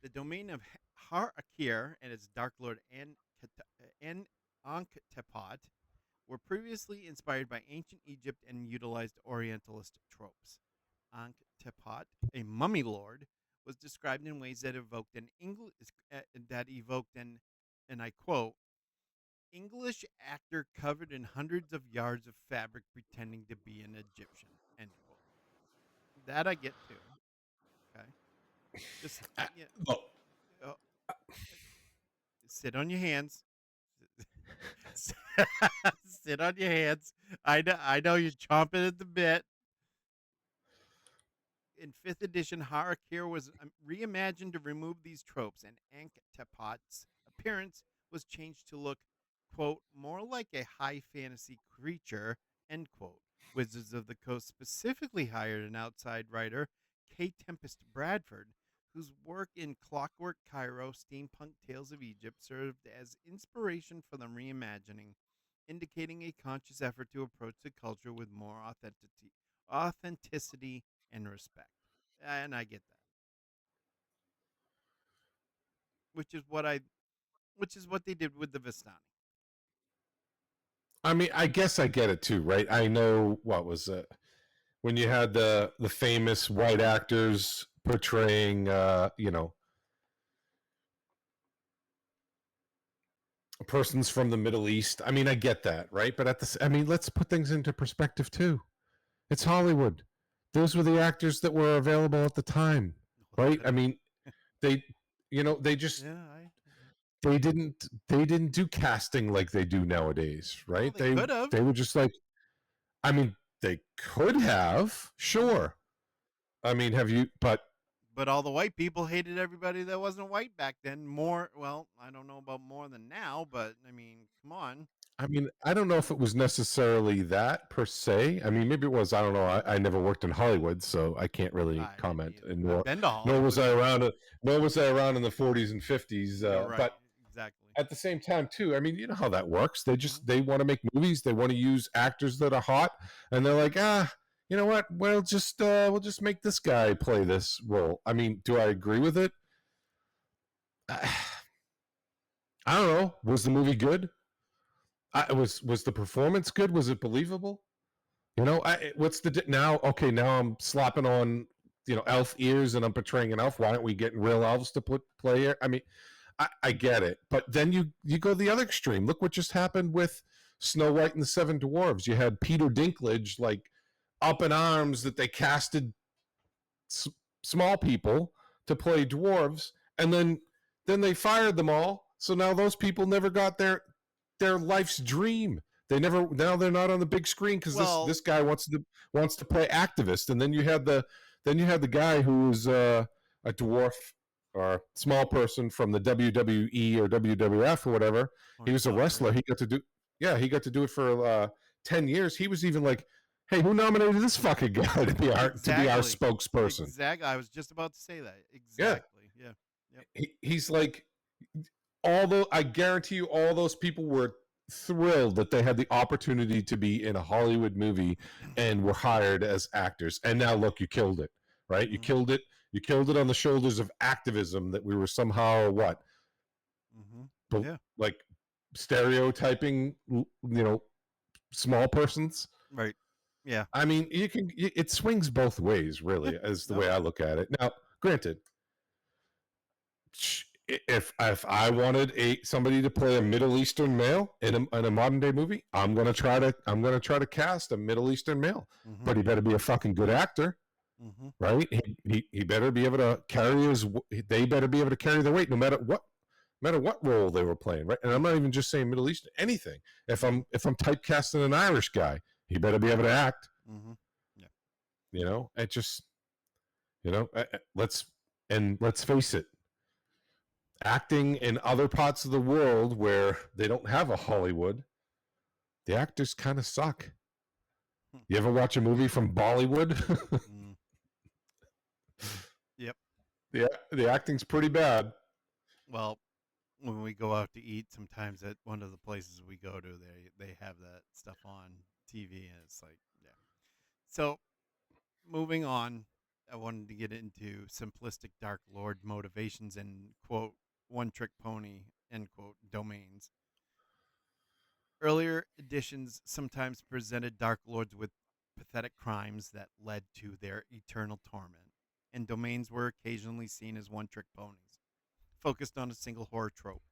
The domain of Harakir and its Dark Lord Anktepot were previously inspired by ancient Egypt and utilized Orientalist tropes. Anktepot, a mummy lord, was described in ways that evoked and I quote, English actor covered in hundreds of yards of fabric pretending to be an Egyptian. End quote. That I get too. Okay. Just Oh, uh, sit on your hands. Sit on your hands. I know you're chomping at the bit. In 5th edition, Harakir was reimagined to remove these tropes, and Anktepot's appearance was changed to look, quote, more like a high fantasy creature, end quote. Wizards of the Coast specifically hired an outside writer, K. Tempest Bradford, whose work in Clockwork Cairo, Steampunk Tales of Egypt served as inspiration for the reimagining, indicating a conscious effort to approach the culture with more authenticity and respect. And I get that. Which is what I which is what they did with the Vistani. I mean, I guess I get it too, right? I know what was it when you had the famous white actors portraying, persons from the Middle East. I mean, I get that, right? But I mean, let's put things into perspective too. It's Hollywood. Those were the actors that were available at the time, right? I mean, they, they just Yeah, they didn't do casting like they do nowadays, well, right? they could have, They were just like, I mean, they could have, sure. I mean, have you? but all the white people hated everybody that wasn't white back then. More, well, I don't know about more than now, but I mean, come on. I mean, I don't know if it was necessarily that per se. I mean, maybe it was. I don't know. I never worked in Hollywood, so I can't really I didn't comment. either. And I've been to nor was Hollywood. I around. Nor was I around in the 40s and 50s. Right, But exactly. at the same time, too, I mean, you know how that works. They just Mhm. they want to make movies. They want to use actors that are hot, and they're like, you know what? We'll just make this guy play this role. I mean, do I agree with it? I don't know. Was the movie good? Was the performance good? Was it believable? What's the now? Okay, now I'm slapping on elf ears and I'm portraying an elf. Why aren't we getting real elves to play here? I mean, I get it, but then you go the other extreme. Look what just happened with Snow White and the Seven Dwarves. You had Peter Dinklage like up in arms that they casted small people to play dwarves, and then they fired them all. So now those people never got their life's dream. They never now they're not on the big screen because this Well, guy wants to play activist, and then you had the guy who was a dwarf or small person from the WWE or WWF or whatever. He Tony was a Storm, wrestler. He got to do it for 10 years. He was even like, hey, who nominated this fucking guy to be our exactly, spokesperson? exactly. I was just about to say that. Yeah, Exactly. Yeah. Yep. he's like, although I guarantee you, all those people were thrilled that they had the opportunity to be in a Hollywood movie and were hired as actors. And now look, you killed it, right? You Mm-hmm. killed it. You killed it on the shoulders of activism that we were somehow Mm-hmm. but Yeah. like stereotyping, small persons. Right. Yeah. I mean, it swings both ways, Yeah. really, as the No. way I look at it. Now, granted, if I wanted somebody to play a Middle Eastern male in a modern day movie, I'm gonna try to cast a Middle Eastern male, Mm-hmm. but he better be a fucking good actor, Mm-hmm. right? He better be able to carry his. They better be able to carry their weight, no matter what role they were playing, right? And I'm not even just saying Middle Eastern, anything. If Mm-hmm. I'm typecasting an Irish guy, he better be able to act. Mm-hmm. Yeah. It just let's let's face it, acting in other parts of the world where they don't have a Hollywood, the actors kind of suck. You ever watch a movie from Bollywood? Mm. Yep. The acting's pretty bad. Well, when we go out to eat, sometimes at one of the places we go to, they have that stuff on TV, and it's like, yeah. So moving on, I wanted to get into simplistic Dark Lord motivations and quote one trick pony end quote domains. Earlier editions sometimes presented Dark Lords with pathetic crimes that led to their eternal torment, and domains were occasionally seen as one trick ponies, focused on a single horror trope.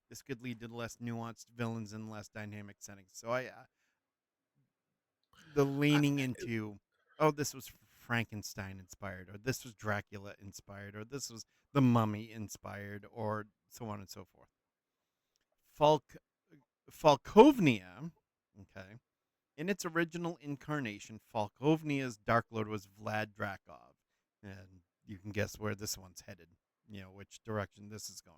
This could lead to less nuanced villains and less dynamic settings. So the I, leaning into, oh, this was Frankenstein inspired, or this was Dracula inspired, or this was the Mummy inspired, or so on and so forth. Falk Falkovnia, okay. In its original incarnation, Falkovnia's Dark Lord was Vlad Drakov, and you can guess where this one's headed. Which direction this is going.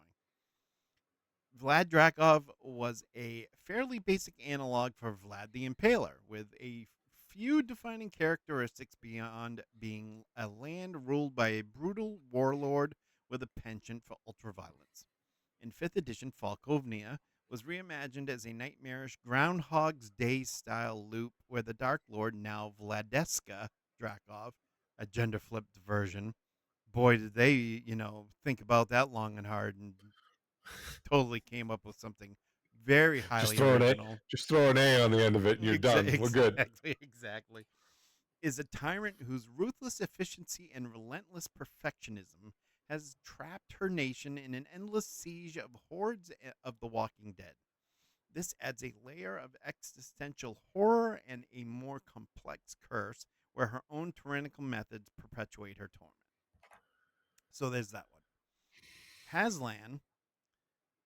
Vlad Drakov was a fairly basic analog for Vlad the Impaler, with a few defining characteristics beyond being a land ruled by a brutal warlord with a penchant for ultraviolence. In 5th edition, Falkovnia was reimagined as a nightmarish Groundhog's Day style loop where the Dark Lord, now Vladeska Drakov, a gender flipped version, boy, did they, think about that long and hard and totally came up with something very just highly throw an A, original. just throw an A on the end of it, and you're done. We're good. Exactly. Is a tyrant whose ruthless efficiency and relentless perfectionism has trapped her nation in an endless siege of hordes of the walking dead. This adds a layer of existential horror and a more complex curse where her own tyrannical methods perpetuate her torment. So there's that one. Haslan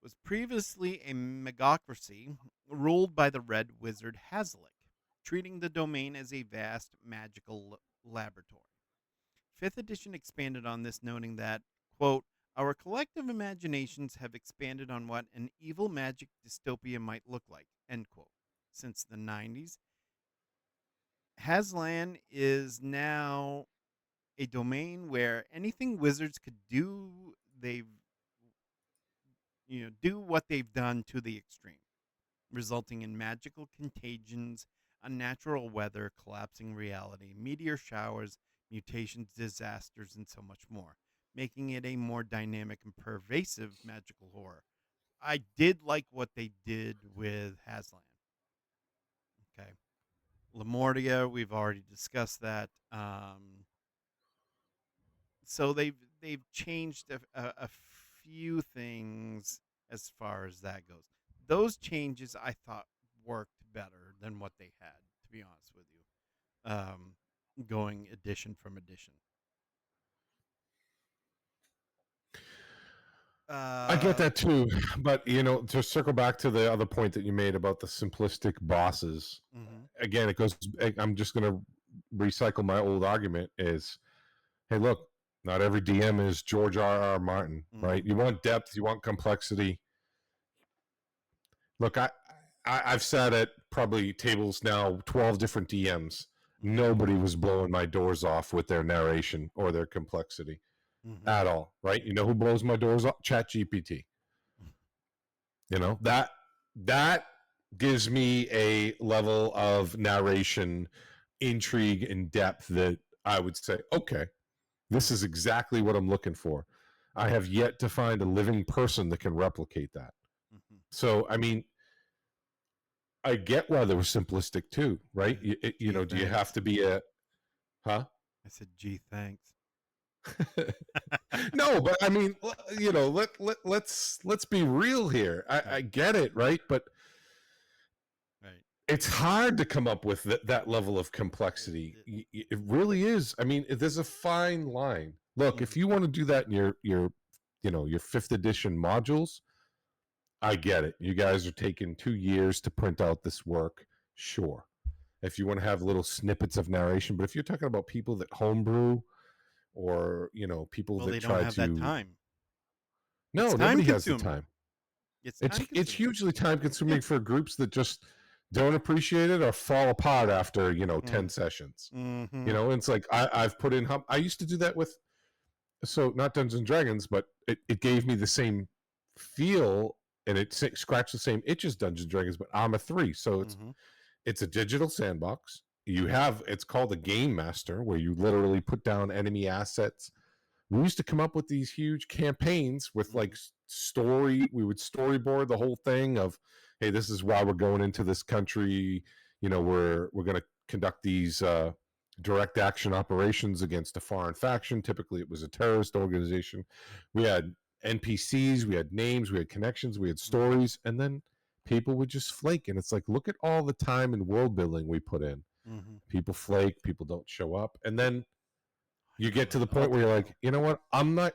was previously a megocracy ruled by the Red Wizard Hazlick, treating the domain as a vast magical laboratory. 5th edition expanded on this, noting that, quote, our collective imaginations have expanded on what an evil magic dystopia might look like, end quote. Since the 90s, Haslan is now a domain where anything wizards could do, they've do what they've done to the extreme, resulting in magical contagions, unnatural weather, collapsing reality, meteor showers, mutations, disasters, and so much more, making it a more dynamic and pervasive magical horror. I did like what they did with Haslan. Okay. Lamordia, we've already discussed that. So they've changed a few things as far as that goes. Those changes I thought worked better than what they had, to be honest with you. Going edition from edition. I get Uh, that too, but to circle back to the other point that you made about the simplistic bosses, mm-hmm, again, it goes. I'm just going to recycle my old argument: is hey, look, not every DM is George R. Martin, mm-hmm, right? You want depth, you want complexity. Look, I've sat at probably tables now, 12 different DMs. mm-hmm, Nobody was blowing my doors off with their narration or their complexity mm-hmm. at all, right? You know who blows my doors off? Chat GPT. That gives me a level of narration, intrigue, and depth that I would say, okay, this is exactly what I'm looking for. I have yet to find a living person that can replicate that. Mm-hmm. So, I mean, I get why they were simplistic too, right? Gee, Do you have thanks. to be a, huh? I said, gee, thanks. No, but I mean, let's be real here. I Right, get it, right? But right. it's hard to come up with that level of complexity. It really is. I mean, there's a fine line. Look, Mm-hmm, if you want to do that in your fifth edition modules, I get it. You guys are taking 2 years to print out this work. Sure. If you want to have little snippets of narration, but if you're talking about people that homebrew or, people well, that they don't try have that to, time. It's no, time nobody has the consuming. time. It's It's time it's consuming. hugely time Yeah. consuming for groups that just don't appreciate it or fall apart after, 10 Mm. sessions. Mm-hmm. It's like I've put in I used to do that with, so not Dungeons and Dragons, but it gave me the same feel, and it scratched the same itch as Dungeons and Dragons, but Arma 3. So Mm-hmm. it's a digital sandbox. It's called a game master, where you literally put down enemy assets. We used to come up with these huge campaigns with Mm-hmm. like story. We would storyboard the whole thing of, hey, this is why we're going into this country. We're going to conduct these direct action operations against a foreign faction. Typically, it was a terrorist organization. We had NPCs, we had names, we had connections, we had Mm-hmm. stories, and then people would just flake. And it's like, look at all the time and world building we put in. Mm-hmm. People flake, people don't show up, and then I you get know to it the all point where too you're like, well. you know what? I'm not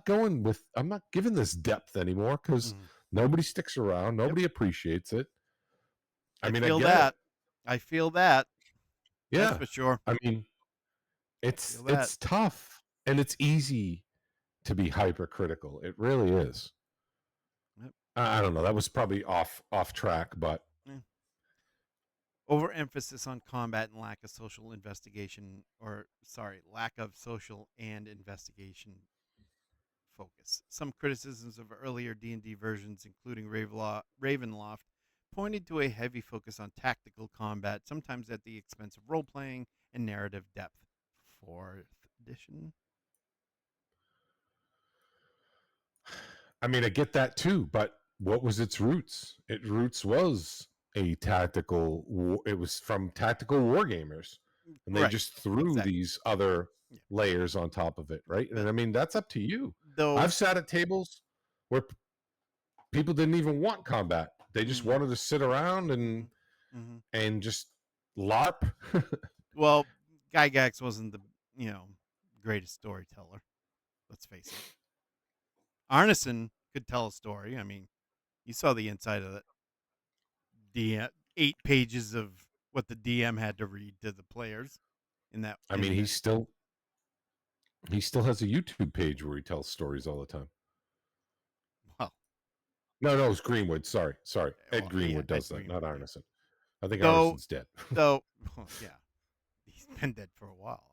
giving this depth anymore because Mm. nobody sticks around, Yep. nobody appreciates it. I I mean, I feel get it. that. I feel that. That's Yeah. for sure. I mean, I it's feel that. it's tough and it's easy to be hypercritical. It really is. Yep. I don't know. That was probably off track, but Yeah. Overemphasis on combat and lack of social investigation, or sorry, lack of social and investigation focus. Some criticisms of earlier D&D versions, including Ravenloft, pointed to a heavy focus on tactical combat, sometimes at the expense of role-playing and narrative depth. Fourth edition. I mean, I get that too, but what was its roots? Its roots was a it was from tactical war gamers, and they Right. just threw Exactly. these other Yeah. layers on top of it, right? And But I mean, that's up to you. though, I've sat at tables where people didn't even want combat. They just mm, wanted to sit around hmm hmm and just LARP. well, Gygax wasn't the you know greatest storyteller. Let's face it. Arneson could tell a story. I mean, you saw the inside of the DM, 8 pages of what the DM had to read to the players in that. I mean, he still has a YouTube page where he tells stories all the time. Well, No, it's Greenwood. Sorry. Ed well, yeah, Greenwood Ed does that, not Greenwood, yeah. Arneson. I think Though, Arneson's dead. well, yeah, he's been dead for a while.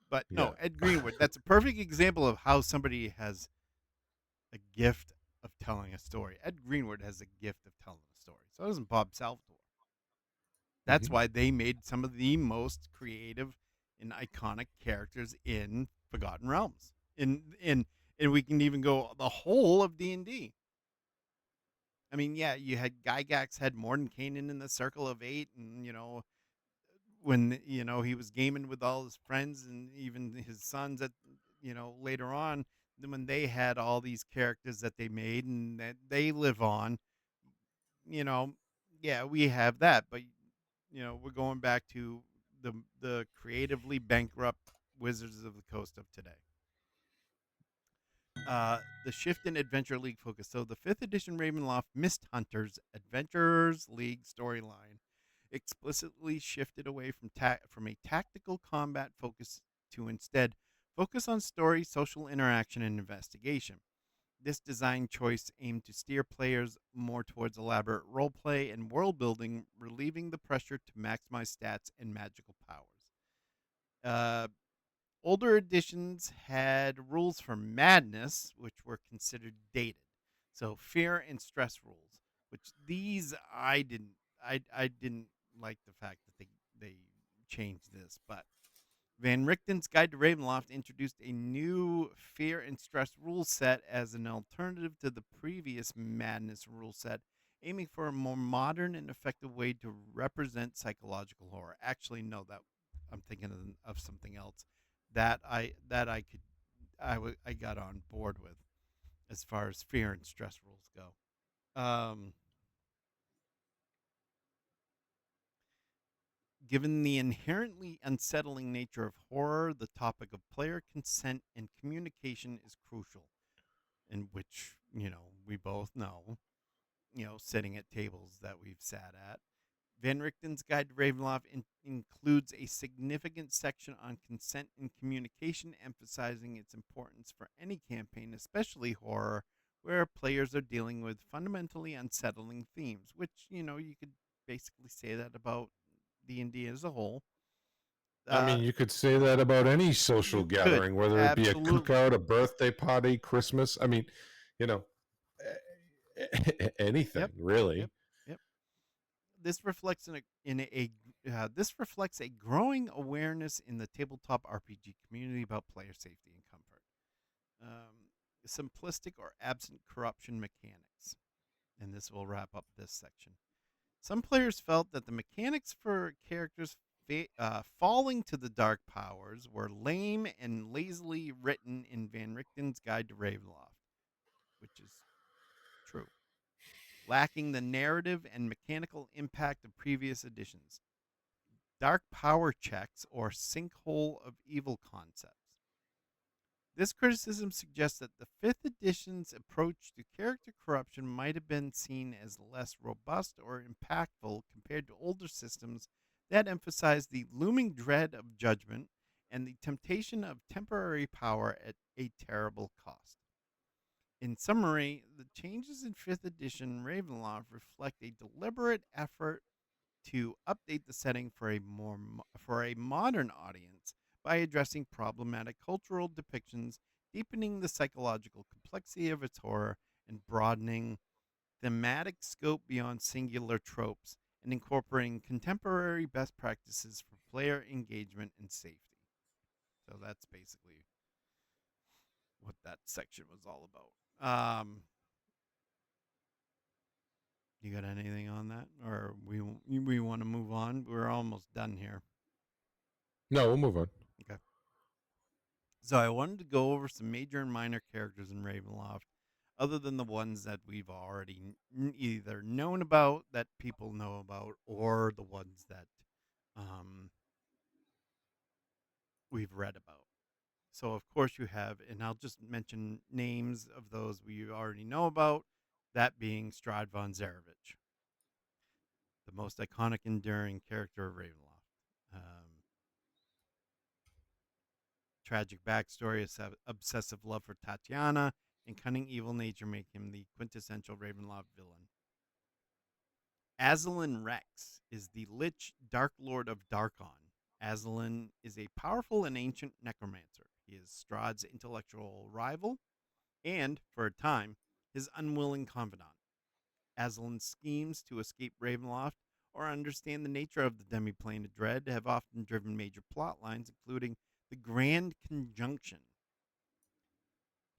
But Yeah. no, Ed Greenwood. That's a perfect example of how somebody has a gift of telling a story. Ed Greenwood has a gift of telling a story. So doesn't Bob Salvatore. That's hmm why they made some of the most creative and iconic characters in Forgotten Realms. And we can even go the whole of D&D. I mean, yeah, you had Gygax had Mordenkainen in the Circle of Eight, and when he was gaming with all his friends and even his sons at later on, when they had all these characters that they made and that they live on, you know, yeah, we have that, but we're going back to the creatively bankrupt Wizards of the Coast of today. The shift in Adventure League focus. So the fifth edition Ravenloft Mist Hunters Adventurers League storyline explicitly shifted away from a tactical combat focus to instead focus on story, social interaction, and investigation. This design choice aimed to steer players more towards elaborate roleplay and world building, relieving the pressure to maximize stats and magical powers. Uh, Older editions had rules for madness, which were considered dated. So fear and stress rules, which these I didn't like the fact that they changed this, but Van Richten's Guide to Ravenloft introduced a new fear and stress rule set as an alternative to the previous madness rule set, aiming for a more modern and effective way to represent psychological horror. Actually, no, that I'm thinking of something else that I could I got on board with as far as fear and stress rules go. Um, Given the inherently unsettling nature of horror, the topic of player consent and communication is crucial, in which, we both know, sitting at tables that we've sat at. Van Richten's Guide to Ravenloft includes a significant section on consent and communication, emphasizing its importance for any campaign, especially horror, where players are dealing with fundamentally unsettling themes, which, you could basically say that about D&D as a whole. I Uh, mean, you could say that about any social you could, gathering, whether it be a absolutely. cookout, a birthday party, Christmas. I mean, you know, anything Yep, really. yep, yep. This reflects this reflects a growing awareness in the tabletop RPG community about player safety and comfort. Um, Simplistic or absent corruption mechanics, and this will wrap up this section. Some players felt that the mechanics for characters falling to the dark powers were lame and lazily written in Van Richten's Guide to Ravenloft, which is true, lacking the narrative and mechanical impact of previous editions. Dark power checks or sinkhole of evil concepts. This criticism suggests that the 5th edition's approach to character corruption might have been seen as less robust or impactful compared to older systems that emphasized the looming dread of judgment and the temptation of temporary power at a terrible cost. In summary, the changes in 5th edition Ravenloft reflect a deliberate effort to update the setting for for a modern audience by addressing problematic cultural depictions, deepening the psychological complexity of its horror, and broadening thematic scope beyond singular tropes, and incorporating contemporary best practices for player engagement and safety. So that's basically what that section was all about. You got anything on that, or we want to move on? We're almost done here. No, we'll move on. Okay. So I wanted to go over some major and minor characters in Ravenloft, other than the ones that we've already either known about, that people know about, or the ones that um, we've read about. So of course you have, and I'll just mention names of those we already know about. That being Strahd von Zarovich, the most iconic, enduring character of Ravenloft. Um, Tragic backstory, obsessive love for Tatiana, and cunning evil nature make him the quintessential Ravenloft villain. Aslan Rex is the Lich Dark Lord of Darkon. Aslan is a powerful and ancient necromancer. He is Strahd's intellectual rival and, for a time, his unwilling confidant. Aslan's schemes to escape Ravenloft or understand the nature of the demiplane of dread have often driven major plot lines, including the Grand Conjunction.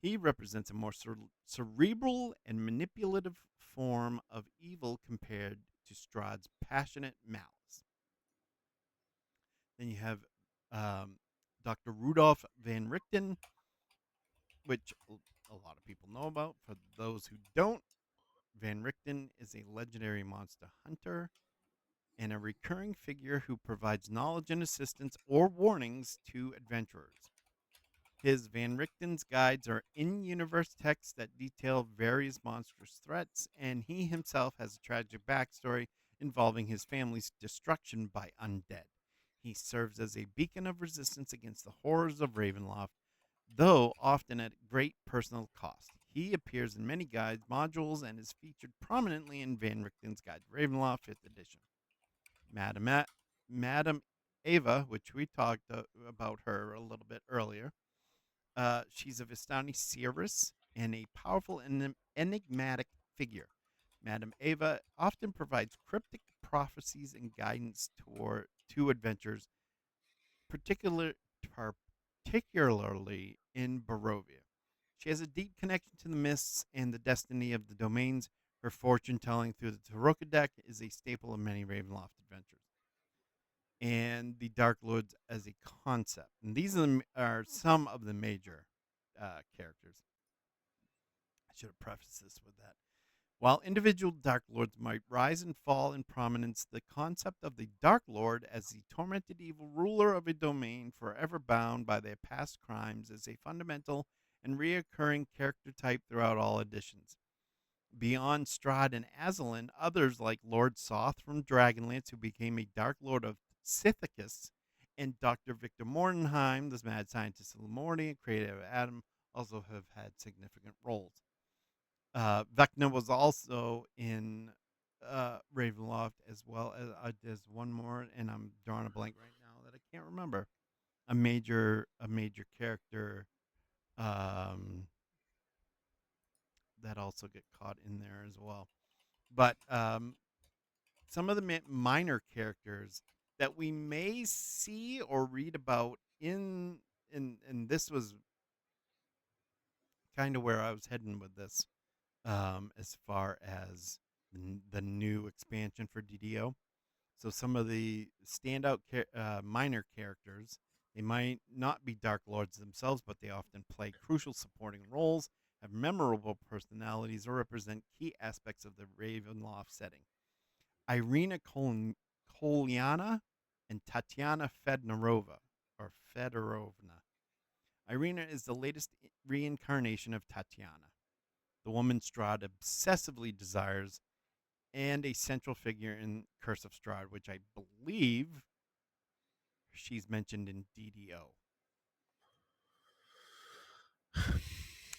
He represents a more cerebral and manipulative form of evil compared to Strahd's passionate malice. Then you have Dr. Rudolph van Richten. which a lot of people know about. For those who don't, Van Richten is a legendary monster hunter and a recurring figure who provides knowledge and assistance or warnings to adventurers. His Van Richten's guides are in universe texts that detail various monstrous threats, and he himself has a tragic backstory involving his family's destruction by undead. He serves as a beacon of resistance against the horrors of Ravenloft, though often at great personal cost. He appears in many guides, modules, and is featured prominently in Van Richten's Guide to Ravenloft 5th edition. Madame Ava, which we talked about her a little bit earlier, she's a Vistani seeress and a powerful and enigmatic figure. Madame Ava often provides cryptic prophecies and guidance to adventurers, particular, particularly in Barovia. She has a deep connection to the mists and the destiny of the domains. Her fortune telling through the Tarokka deck is a staple of many Ravenloft adventures. And the Dark Lords as a concept. And these are some of the major characters. I should have prefaced this with that. While individual Dark Lords might rise and fall in prominence, the concept of the Dark Lord as the tormented evil ruler of a domain forever bound by their past crimes is a fundamental and reoccurring character type throughout all editions. Beyond Strahd and Azalin, others like Lord Soth from Dragonlance, who became a Dark Lord of Sithicus, and Dr. Victor Mordenheim, the mad scientist of Lamordia, creator of Adam, also have had significant roles. Vecna was also in Ravenloft, as well as there's one more, and I'm drawing a blank right now that I can't remember. A major character um, that also get caught in there as well. But some of the minor characters that we may see or read about and this was kind of where I was heading with this, as far as the new expansion for DDO. So some of the standout minor characters, they might not be Dark Lords themselves, but they often play crucial supporting roles, have memorable personalities, or represent key aspects of the Ravenloft setting. Irina Kolyana and Tatiana Fedorovna. Irina is the latest reincarnation of Tatiana, the woman Strahd obsessively desires, and a central figure in Curse of Strahd, which I believe she's mentioned in DDO.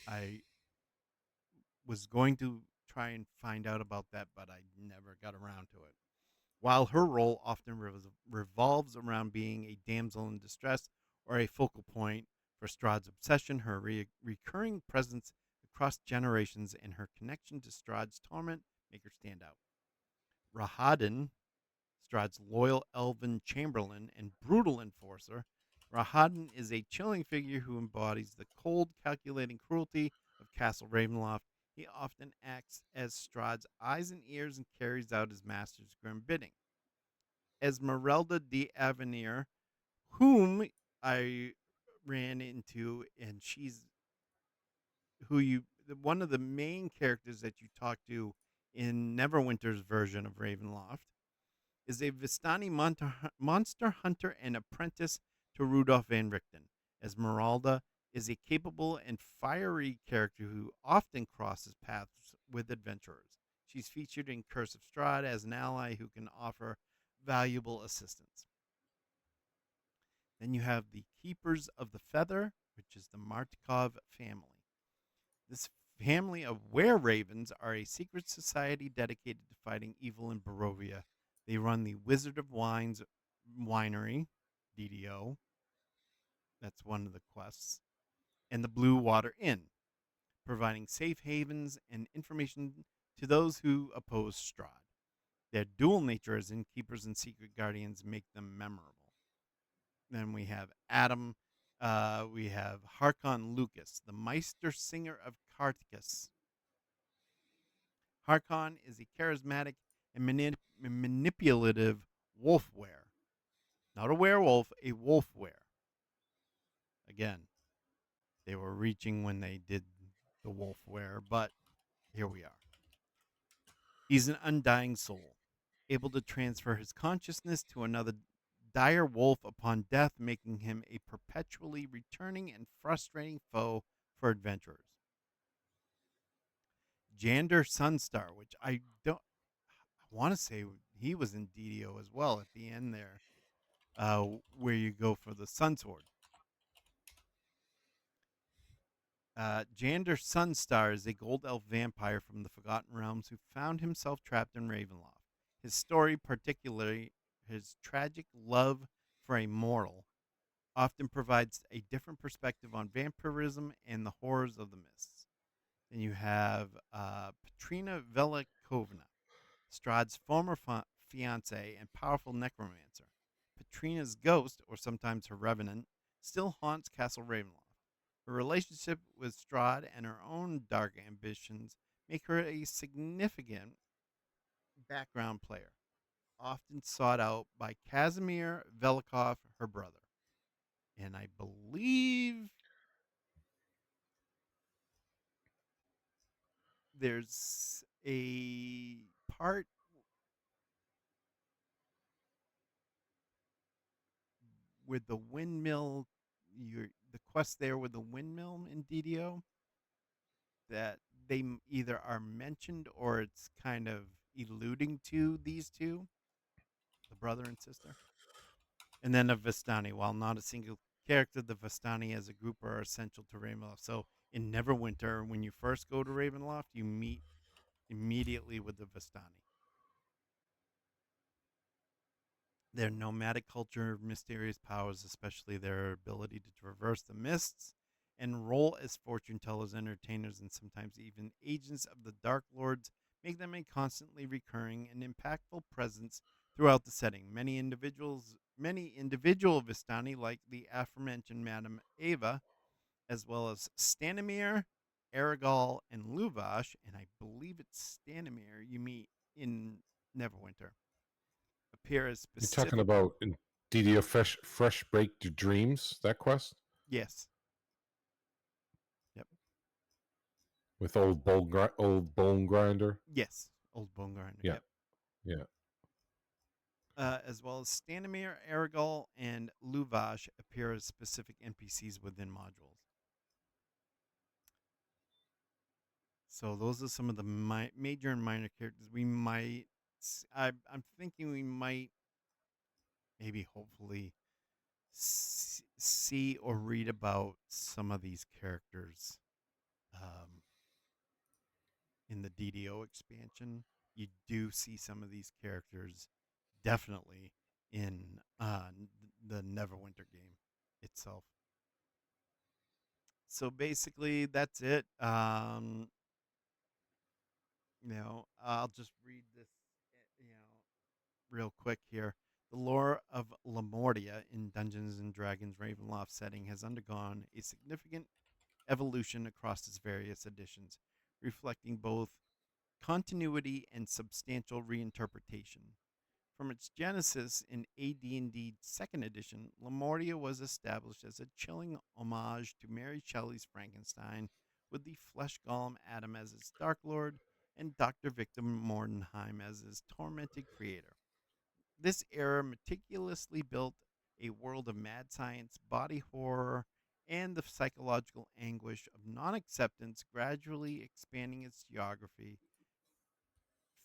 I was going to try and find out about that, but I never got around to it. While her role often revolves around being a damsel in distress or a focal point for Strahd's obsession, her recurring presence across generations and her connection to Strahd's torment make her stand out. Rahadin, Strahd's loyal elven chamberlain and brutal enforcer, Rahadin is a chilling figure who embodies the cold, calculating cruelty of Castle Ravenloft. He often acts as Strahd's eyes and ears and carries out his master's grim bidding. Esmeralda de Avenir, whom I ran into, and she's one of the main characters that you talk to in Neverwinter's version of Ravenloft, is a Vistani monster hunter and apprentice to Rudolf Van Richten. Esmeralda is a capable and fiery character who often crosses paths with adventurers. She's featured in Curse of Strahd as an ally who can offer valuable assistance. Then you have the Keepers of the Feather, which is the Martikov family. This family of were-ravens are a secret society dedicated to fighting evil in Barovia. They run the Wizard of Wines winery, DDO. That's one of the quests. And the Blue Water Inn, providing safe havens and information to those who oppose Strahd. Their dual nature as innkeepers and secret guardians make them memorable. Then we have Adam. We have Harkon Lucas, the Meister Singer of Carticus. Harkon is a charismatic and manipulative wolf were. Not a werewolf, a wolf were. Again, they were reaching when they did the Wolfware, but here we are. He's an undying soul, able to transfer his consciousness to another dire wolf upon death, making him a perpetually returning and frustrating foe for adventurers. Jander Sunstar, which I don't, I want to say he was in DDO as well at the end there, where you go for the Sun Sword. Jander Sunstar is a gold elf vampire from the Forgotten Realms who found himself trapped in Ravenloft. His story, particularly his tragic love for a mortal, often provides a different perspective on vampirism and the horrors of the mists. Then you have Petrina Velikovna, Strahd's former fiance and powerful necromancer. Petrina's ghost, or sometimes her revenant, still haunts Castle Ravenloft. Her relationship with Strahd and her own dark ambitions make her a significant background player, often sought out by Casimir Velikov, her brother. And I believe there's a part with the windmill, the quest there with the windmill in DDO that they either are mentioned or it's kind of alluding to these two, the brother and sister. And then a Vistani. While not a single character, the Vistani as a group are essential to Ravenloft. So in Neverwinter, when you first go to Ravenloft, you meet immediately with the Vistani. Their nomadic culture, mysterious powers, especially their ability to traverse the mists and role as fortune tellers, entertainers, and sometimes even agents of the Dark Lords, make them a constantly recurring and impactful presence throughout the setting. Many individual Vistani, like the aforementioned Madame Ava, as well as Stanimir, Aragal, and Luvash, and I believe it's Stanimir you meet in Neverwinter, appear as You're talking specific. about in DDO Fresh Break to Dreams, that quest Yes. Yep. with old bone grinder. Yes. Old Bone Grinder. Yeah, Yep. yeah. As well as Stanimir, Aragal, and Luvash appear as specific NPCs within modules. So those are some of the major and minor characters we might. I'm thinking we might maybe hopefully see or read about some of these characters um, in the DDO expansion. You do see some of these characters definitely in the Neverwinter game itself. So basically, that's it. I'll just read this, real quick here. The lore of Lamordia in Dungeons and Dragons Ravenloft setting has undergone a significant evolution across its various editions, reflecting both continuity and substantial reinterpretation. From its genesis in AD&D 2nd Edition, Lamordia was established as a chilling homage to Mary Shelley's Frankenstein, with the flesh golem Adam as its Dark Lord and Dr. Victor Mordenheim as his tormented creator. This era meticulously built a world of mad science, body horror, and the psychological anguish of non acceptance, gradually expanding its geography,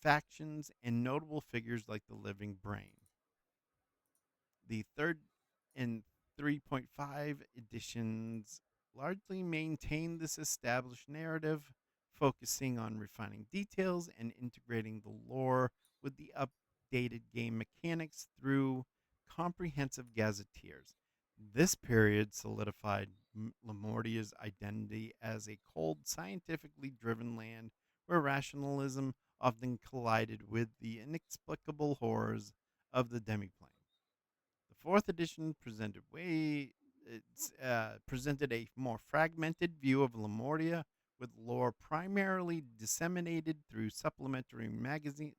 factions, and notable figures like the living brain. The third and 3.5 editions largely maintain this established narrative, focusing on refining details and integrating the lore with the updated game mechanics through comprehensive gazetteers. This period solidified Lamordia's identity as a cold, scientifically driven land where rationalism often collided with the inexplicable horrors of the demiplane. The fourth edition presented a more fragmented view of Lamordia, with lore primarily disseminated through supplementary magazines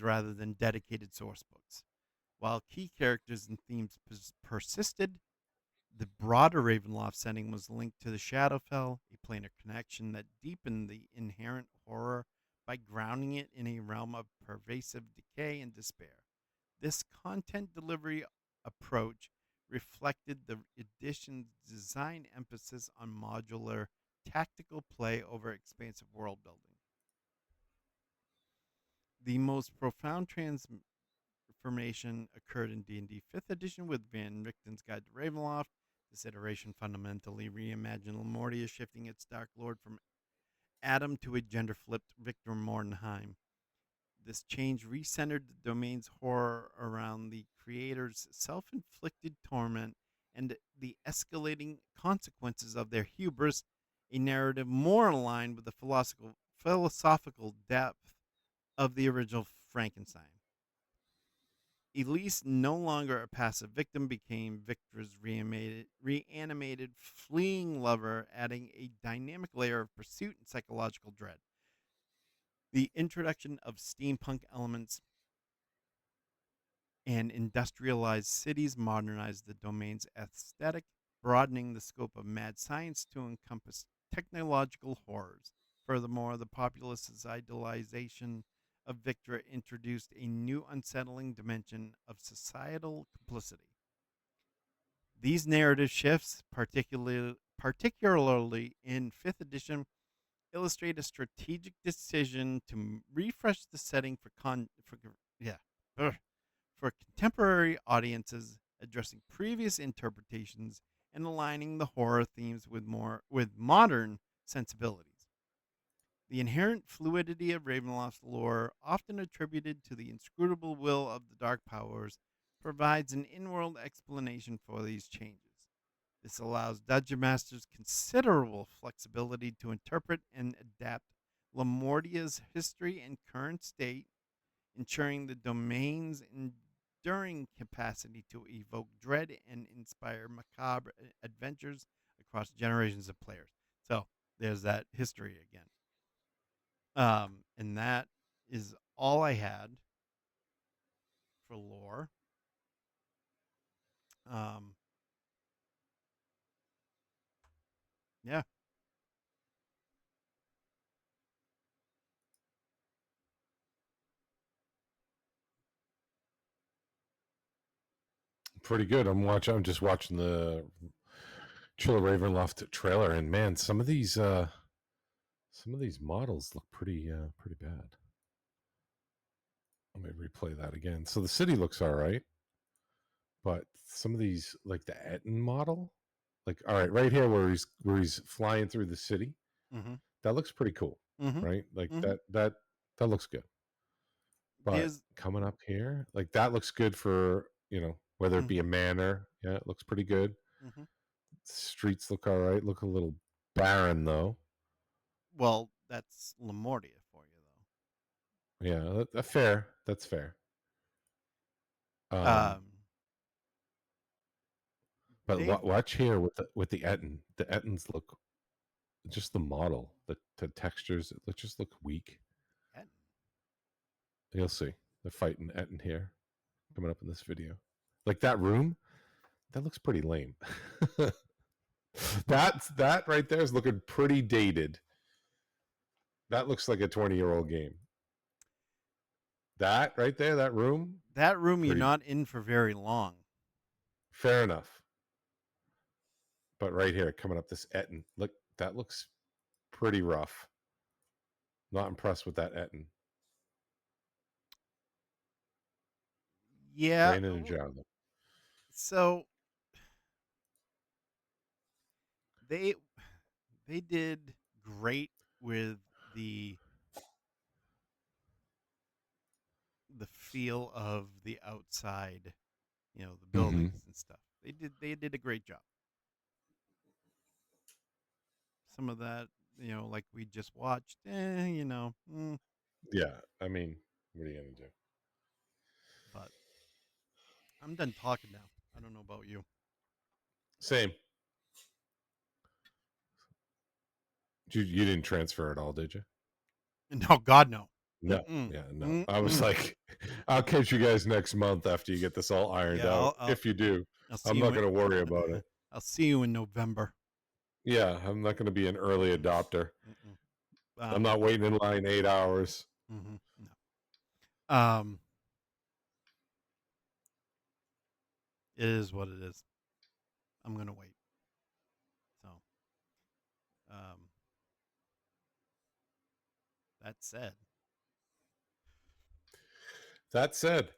rather than dedicated source books. While key characters and themes persisted, the broader Ravenloft setting was linked to the Shadowfell, a planar connection that deepened the inherent horror by grounding it in a realm of pervasive decay and despair. This content delivery approach reflected the edition's design emphasis on modular tactical play over expansive world building. The most profound transformation occurred in D&D 5th edition with Van Richten's Guide to Ravenloft. This iteration fundamentally reimagined Lamordia, shifting its Dark Lord from Adam to a gender-flipped Victor Mordenheim. This change recentered the domain's horror around the creator's self-inflicted torment and the escalating consequences of their hubris, a narrative more aligned with the philosophical depth of the original Frankenstein. Elise, no longer a passive victim, became Victor's reanimated, fleeing lover, adding a dynamic layer of pursuit and psychological dread. The introduction of steampunk elements and industrialized cities modernized the domain's aesthetic, broadening the scope of mad science to encompass technological horrors. Furthermore, the populace's idealization of Victor introduced a new unsettling dimension of societal complicity. These narrative shifts, particularly in 5th edition, illustrate a strategic decision to refresh the setting yeah, ugh, for contemporary audiences, addressing previous interpretations and aligning the horror themes with modern sensibilities. The inherent fluidity of Ravenloft's lore, often attributed to the inscrutable will of the Dark Powers, provides an in-world explanation for these changes. This allows dungeon masters considerable flexibility to interpret and adapt Lamordia's history and current state, ensuring the domain's enduring capacity to evoke dread and inspire macabre adventures across generations of players. So there's that history again. And that is all I had for lore. Um, yeah, Pretty good. I'm just watching the Chiller Ravenloft trailer, and man, some of these models look pretty bad. Let me replay that again. So the city looks all right, but some of these, like the Etten model, like all right, right here where he's flying through the city, mm-hmm, that looks pretty cool, mm-hmm, right? Like mm-hmm. that looks good. But There's coming up here, like that looks good for whether it be mm-hmm, a manor. Yeah, it looks pretty good. mm-hmm. Streets look all right. Look a little barren though. Well, that's Lamordia for you, Yeah, fair. That's fair. though. But They've watch here with the Etten. The Ettins look, just the model, the textures. It just look weak. You'll see. They're fighting Etten here, coming up in this video. Like that room, that looks pretty lame. That right there is looking pretty dated. That looks like a 20-year-old game. That right there, that room, that room you're pretty not in for very long. fair enough. But right here, coming up this Etten, look, that looks pretty rough. Not impressed with that Etten. Yeah. Brandon and John. So they they did great with the the feel of the outside, the Mm-hmm. buildings and stuff. They did a great job. Some of that, like we just watched, Yeah, I mean, what are you gonna do? but I'm done talking now. I don't know about you. Same. You didn't transfer at all, did you? No, God no. No. Mm-mm. Yeah, no. I was Mm-mm. like, I'll catch you guys next month after you get this all ironed Yeah, out. If you do, I'll see I'm you not in going to worry about it. I'll see you in November. Yeah, I'm not going to be an early adopter. Mm-mm. I'm not waiting in line 8 hours. No. It is what it is. I'm gonna wait. So, um, that said, That said,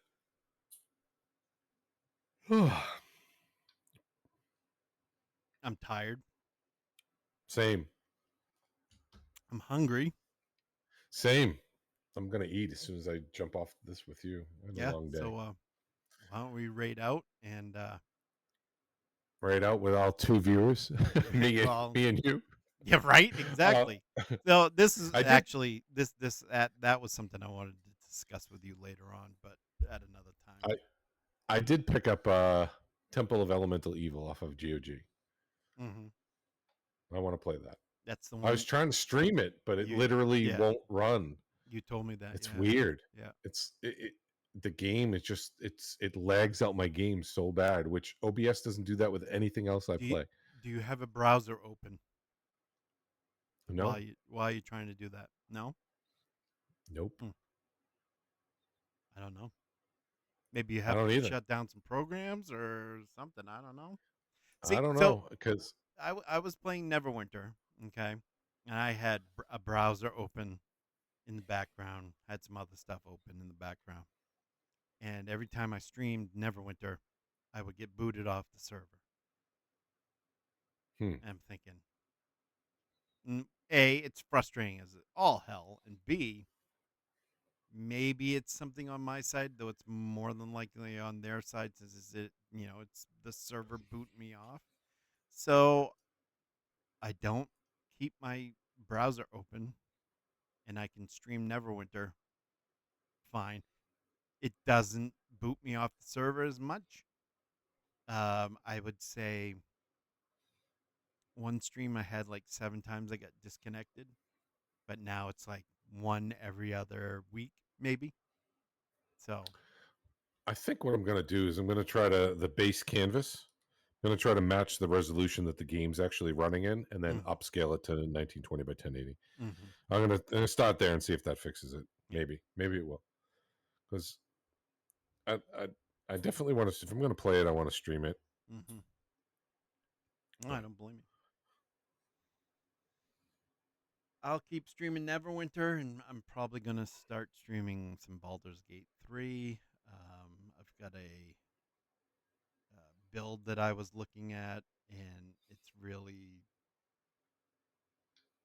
I'm tired. same, I'm hungry. same. I'm going to eat as soon as I jump off this with you. I had a Yeah. long day. So, why don't we raid out and Right out with all two viewers, well, me and you. yeah, right, Uh, exactly. So this is I did actually that was something I wanted to discuss with you later on, but at another time. I I did pick up Temple of Elemental Evil off of GOG. Hmm. I want to play that. That's the I was one trying to stream it, but it you. literally Yeah, won't run. you told me that. It's Yeah, weird. yeah. It the game is just it lags out my game so bad, which OBS doesn't do that with anything else I Do you play. do you have a browser open No, while you're trying to do that? No. nope. Hmm, I don't know. Maybe you I have don't to either. shut down some programs or something. I don't know. I See, don't so know because I was playing Neverwinter, okay, and I had a browser open in the background, had some other stuff open in the background, and every time I streamed Neverwinter, I would get booted off the server. hmm, And I'm thinking, A, it's frustrating as all hell, and B, maybe it's something on my side, though it's more than likely on their side since it's the server boot me off. So I don't keep my browser open and I can stream Neverwinter fine. It doesn't boot me off the server as much. I would say one stream I had like 7 times I got disconnected, but now it's like one every other week, maybe. So, I think what I'm going to do is I'm going to try the base canvas. I'm going to try to match the resolution that the game's actually running in, and then mm-hmm, upscale it to 1920 by 1080. mm-hmm, I'm gonna start there and see if that fixes it. yeah, Maybe it will, because I, I I definitely want to. If I'm going to play it, I want to stream it. mm-hmm. No, I But don't blame you. I'll keep streaming Neverwinter, and I'm probably gonna start streaming some Baldur's Gate 3. I've got a build that I was looking at, and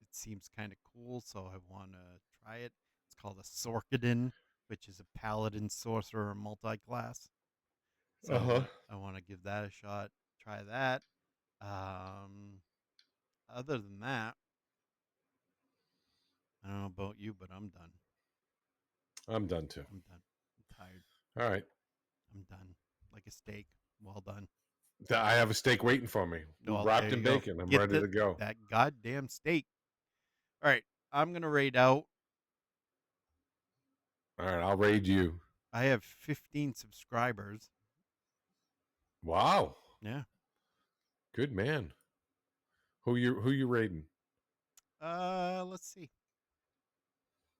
it seems kind of cool, so I want to try it. It's called a Sorkadin, which is a paladin sorcerer multi-class. So uh huh. I want to give that a shot. Try that. Um, Other than that, I don't know about you, but I'm done. I'm done too. I'm done. I'm tired. All right, I'm done. Like a steak. Well done. I have a steak waiting for me, Well, there wrapped you in go. bacon. I'm Get ready to go. that goddamn steak. All right, I'm gonna raid out. All right, I'll raid you. I have 15 subscribers. Wow, Yeah. good man. Who you raiding? Let's see.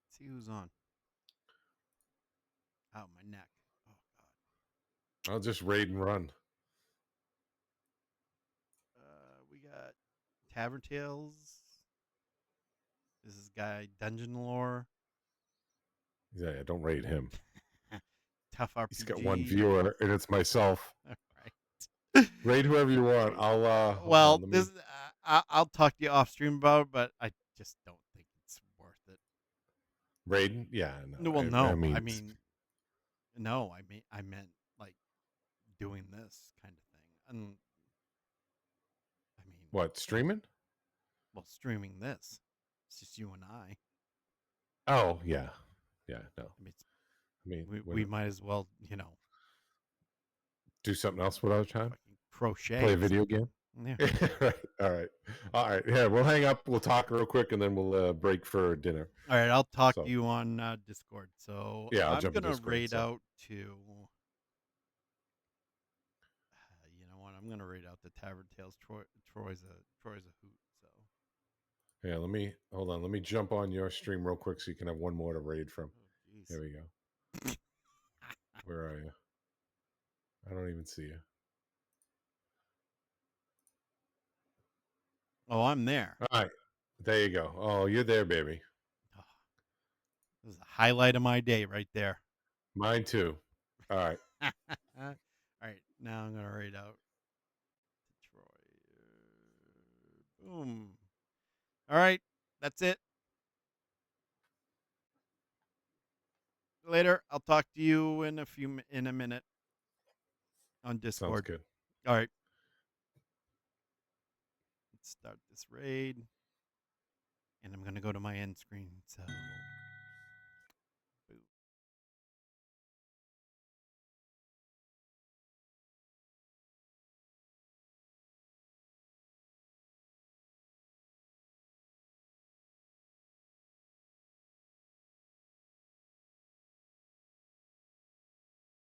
Let's see who's on. Oh, my neck. Oh I'll just raid and run. God. We got Tavern Tales. This is guy Dungeon Lore. Yeah, don't raid him. Tough He's got one RPG. viewer, and it's myself. All right. Raid whoever you want. I'll hold on. Well, Let me this I'll talk to you off stream about it, but I just don't think it's worth it. raid. Yeah, no. No, well, I no. I mean, mean, no. I meant like doing this kind of thing. And I mean, what streaming? well, streaming this. It's just you and I. Oh yeah, yeah. No, I mean, I mean, we might as well, do something else with our time. fucking crochet Play a or video something. game. Yeah. Right. All right. All right. Yeah, we'll hang up. We'll talk real quick, and then we'll break for dinner. All right, I'll talk to So you on Discord. So yeah, I'll I'm jump in gonna Discord. raid So out to. You know what? I'm gonna raid out the Tavern Tales. Troy's a hoot. So yeah, let me hold on. Let me jump on your stream real quick so you can have one more to raid from. oh jeez. Here we go. Where are you? I don't even see you. Oh, I'm there. All right. There you go. Oh, you're there, baby. Oh, this is a highlight of my day right there. Mine too. All right. All right, now I'm gonna raid out to Troy. Boom. All right, that's it. Later. I'll talk to you in in a minute on Sounds Discord. good. All right, let's start this raid, and I'm gonna go to my end screen. So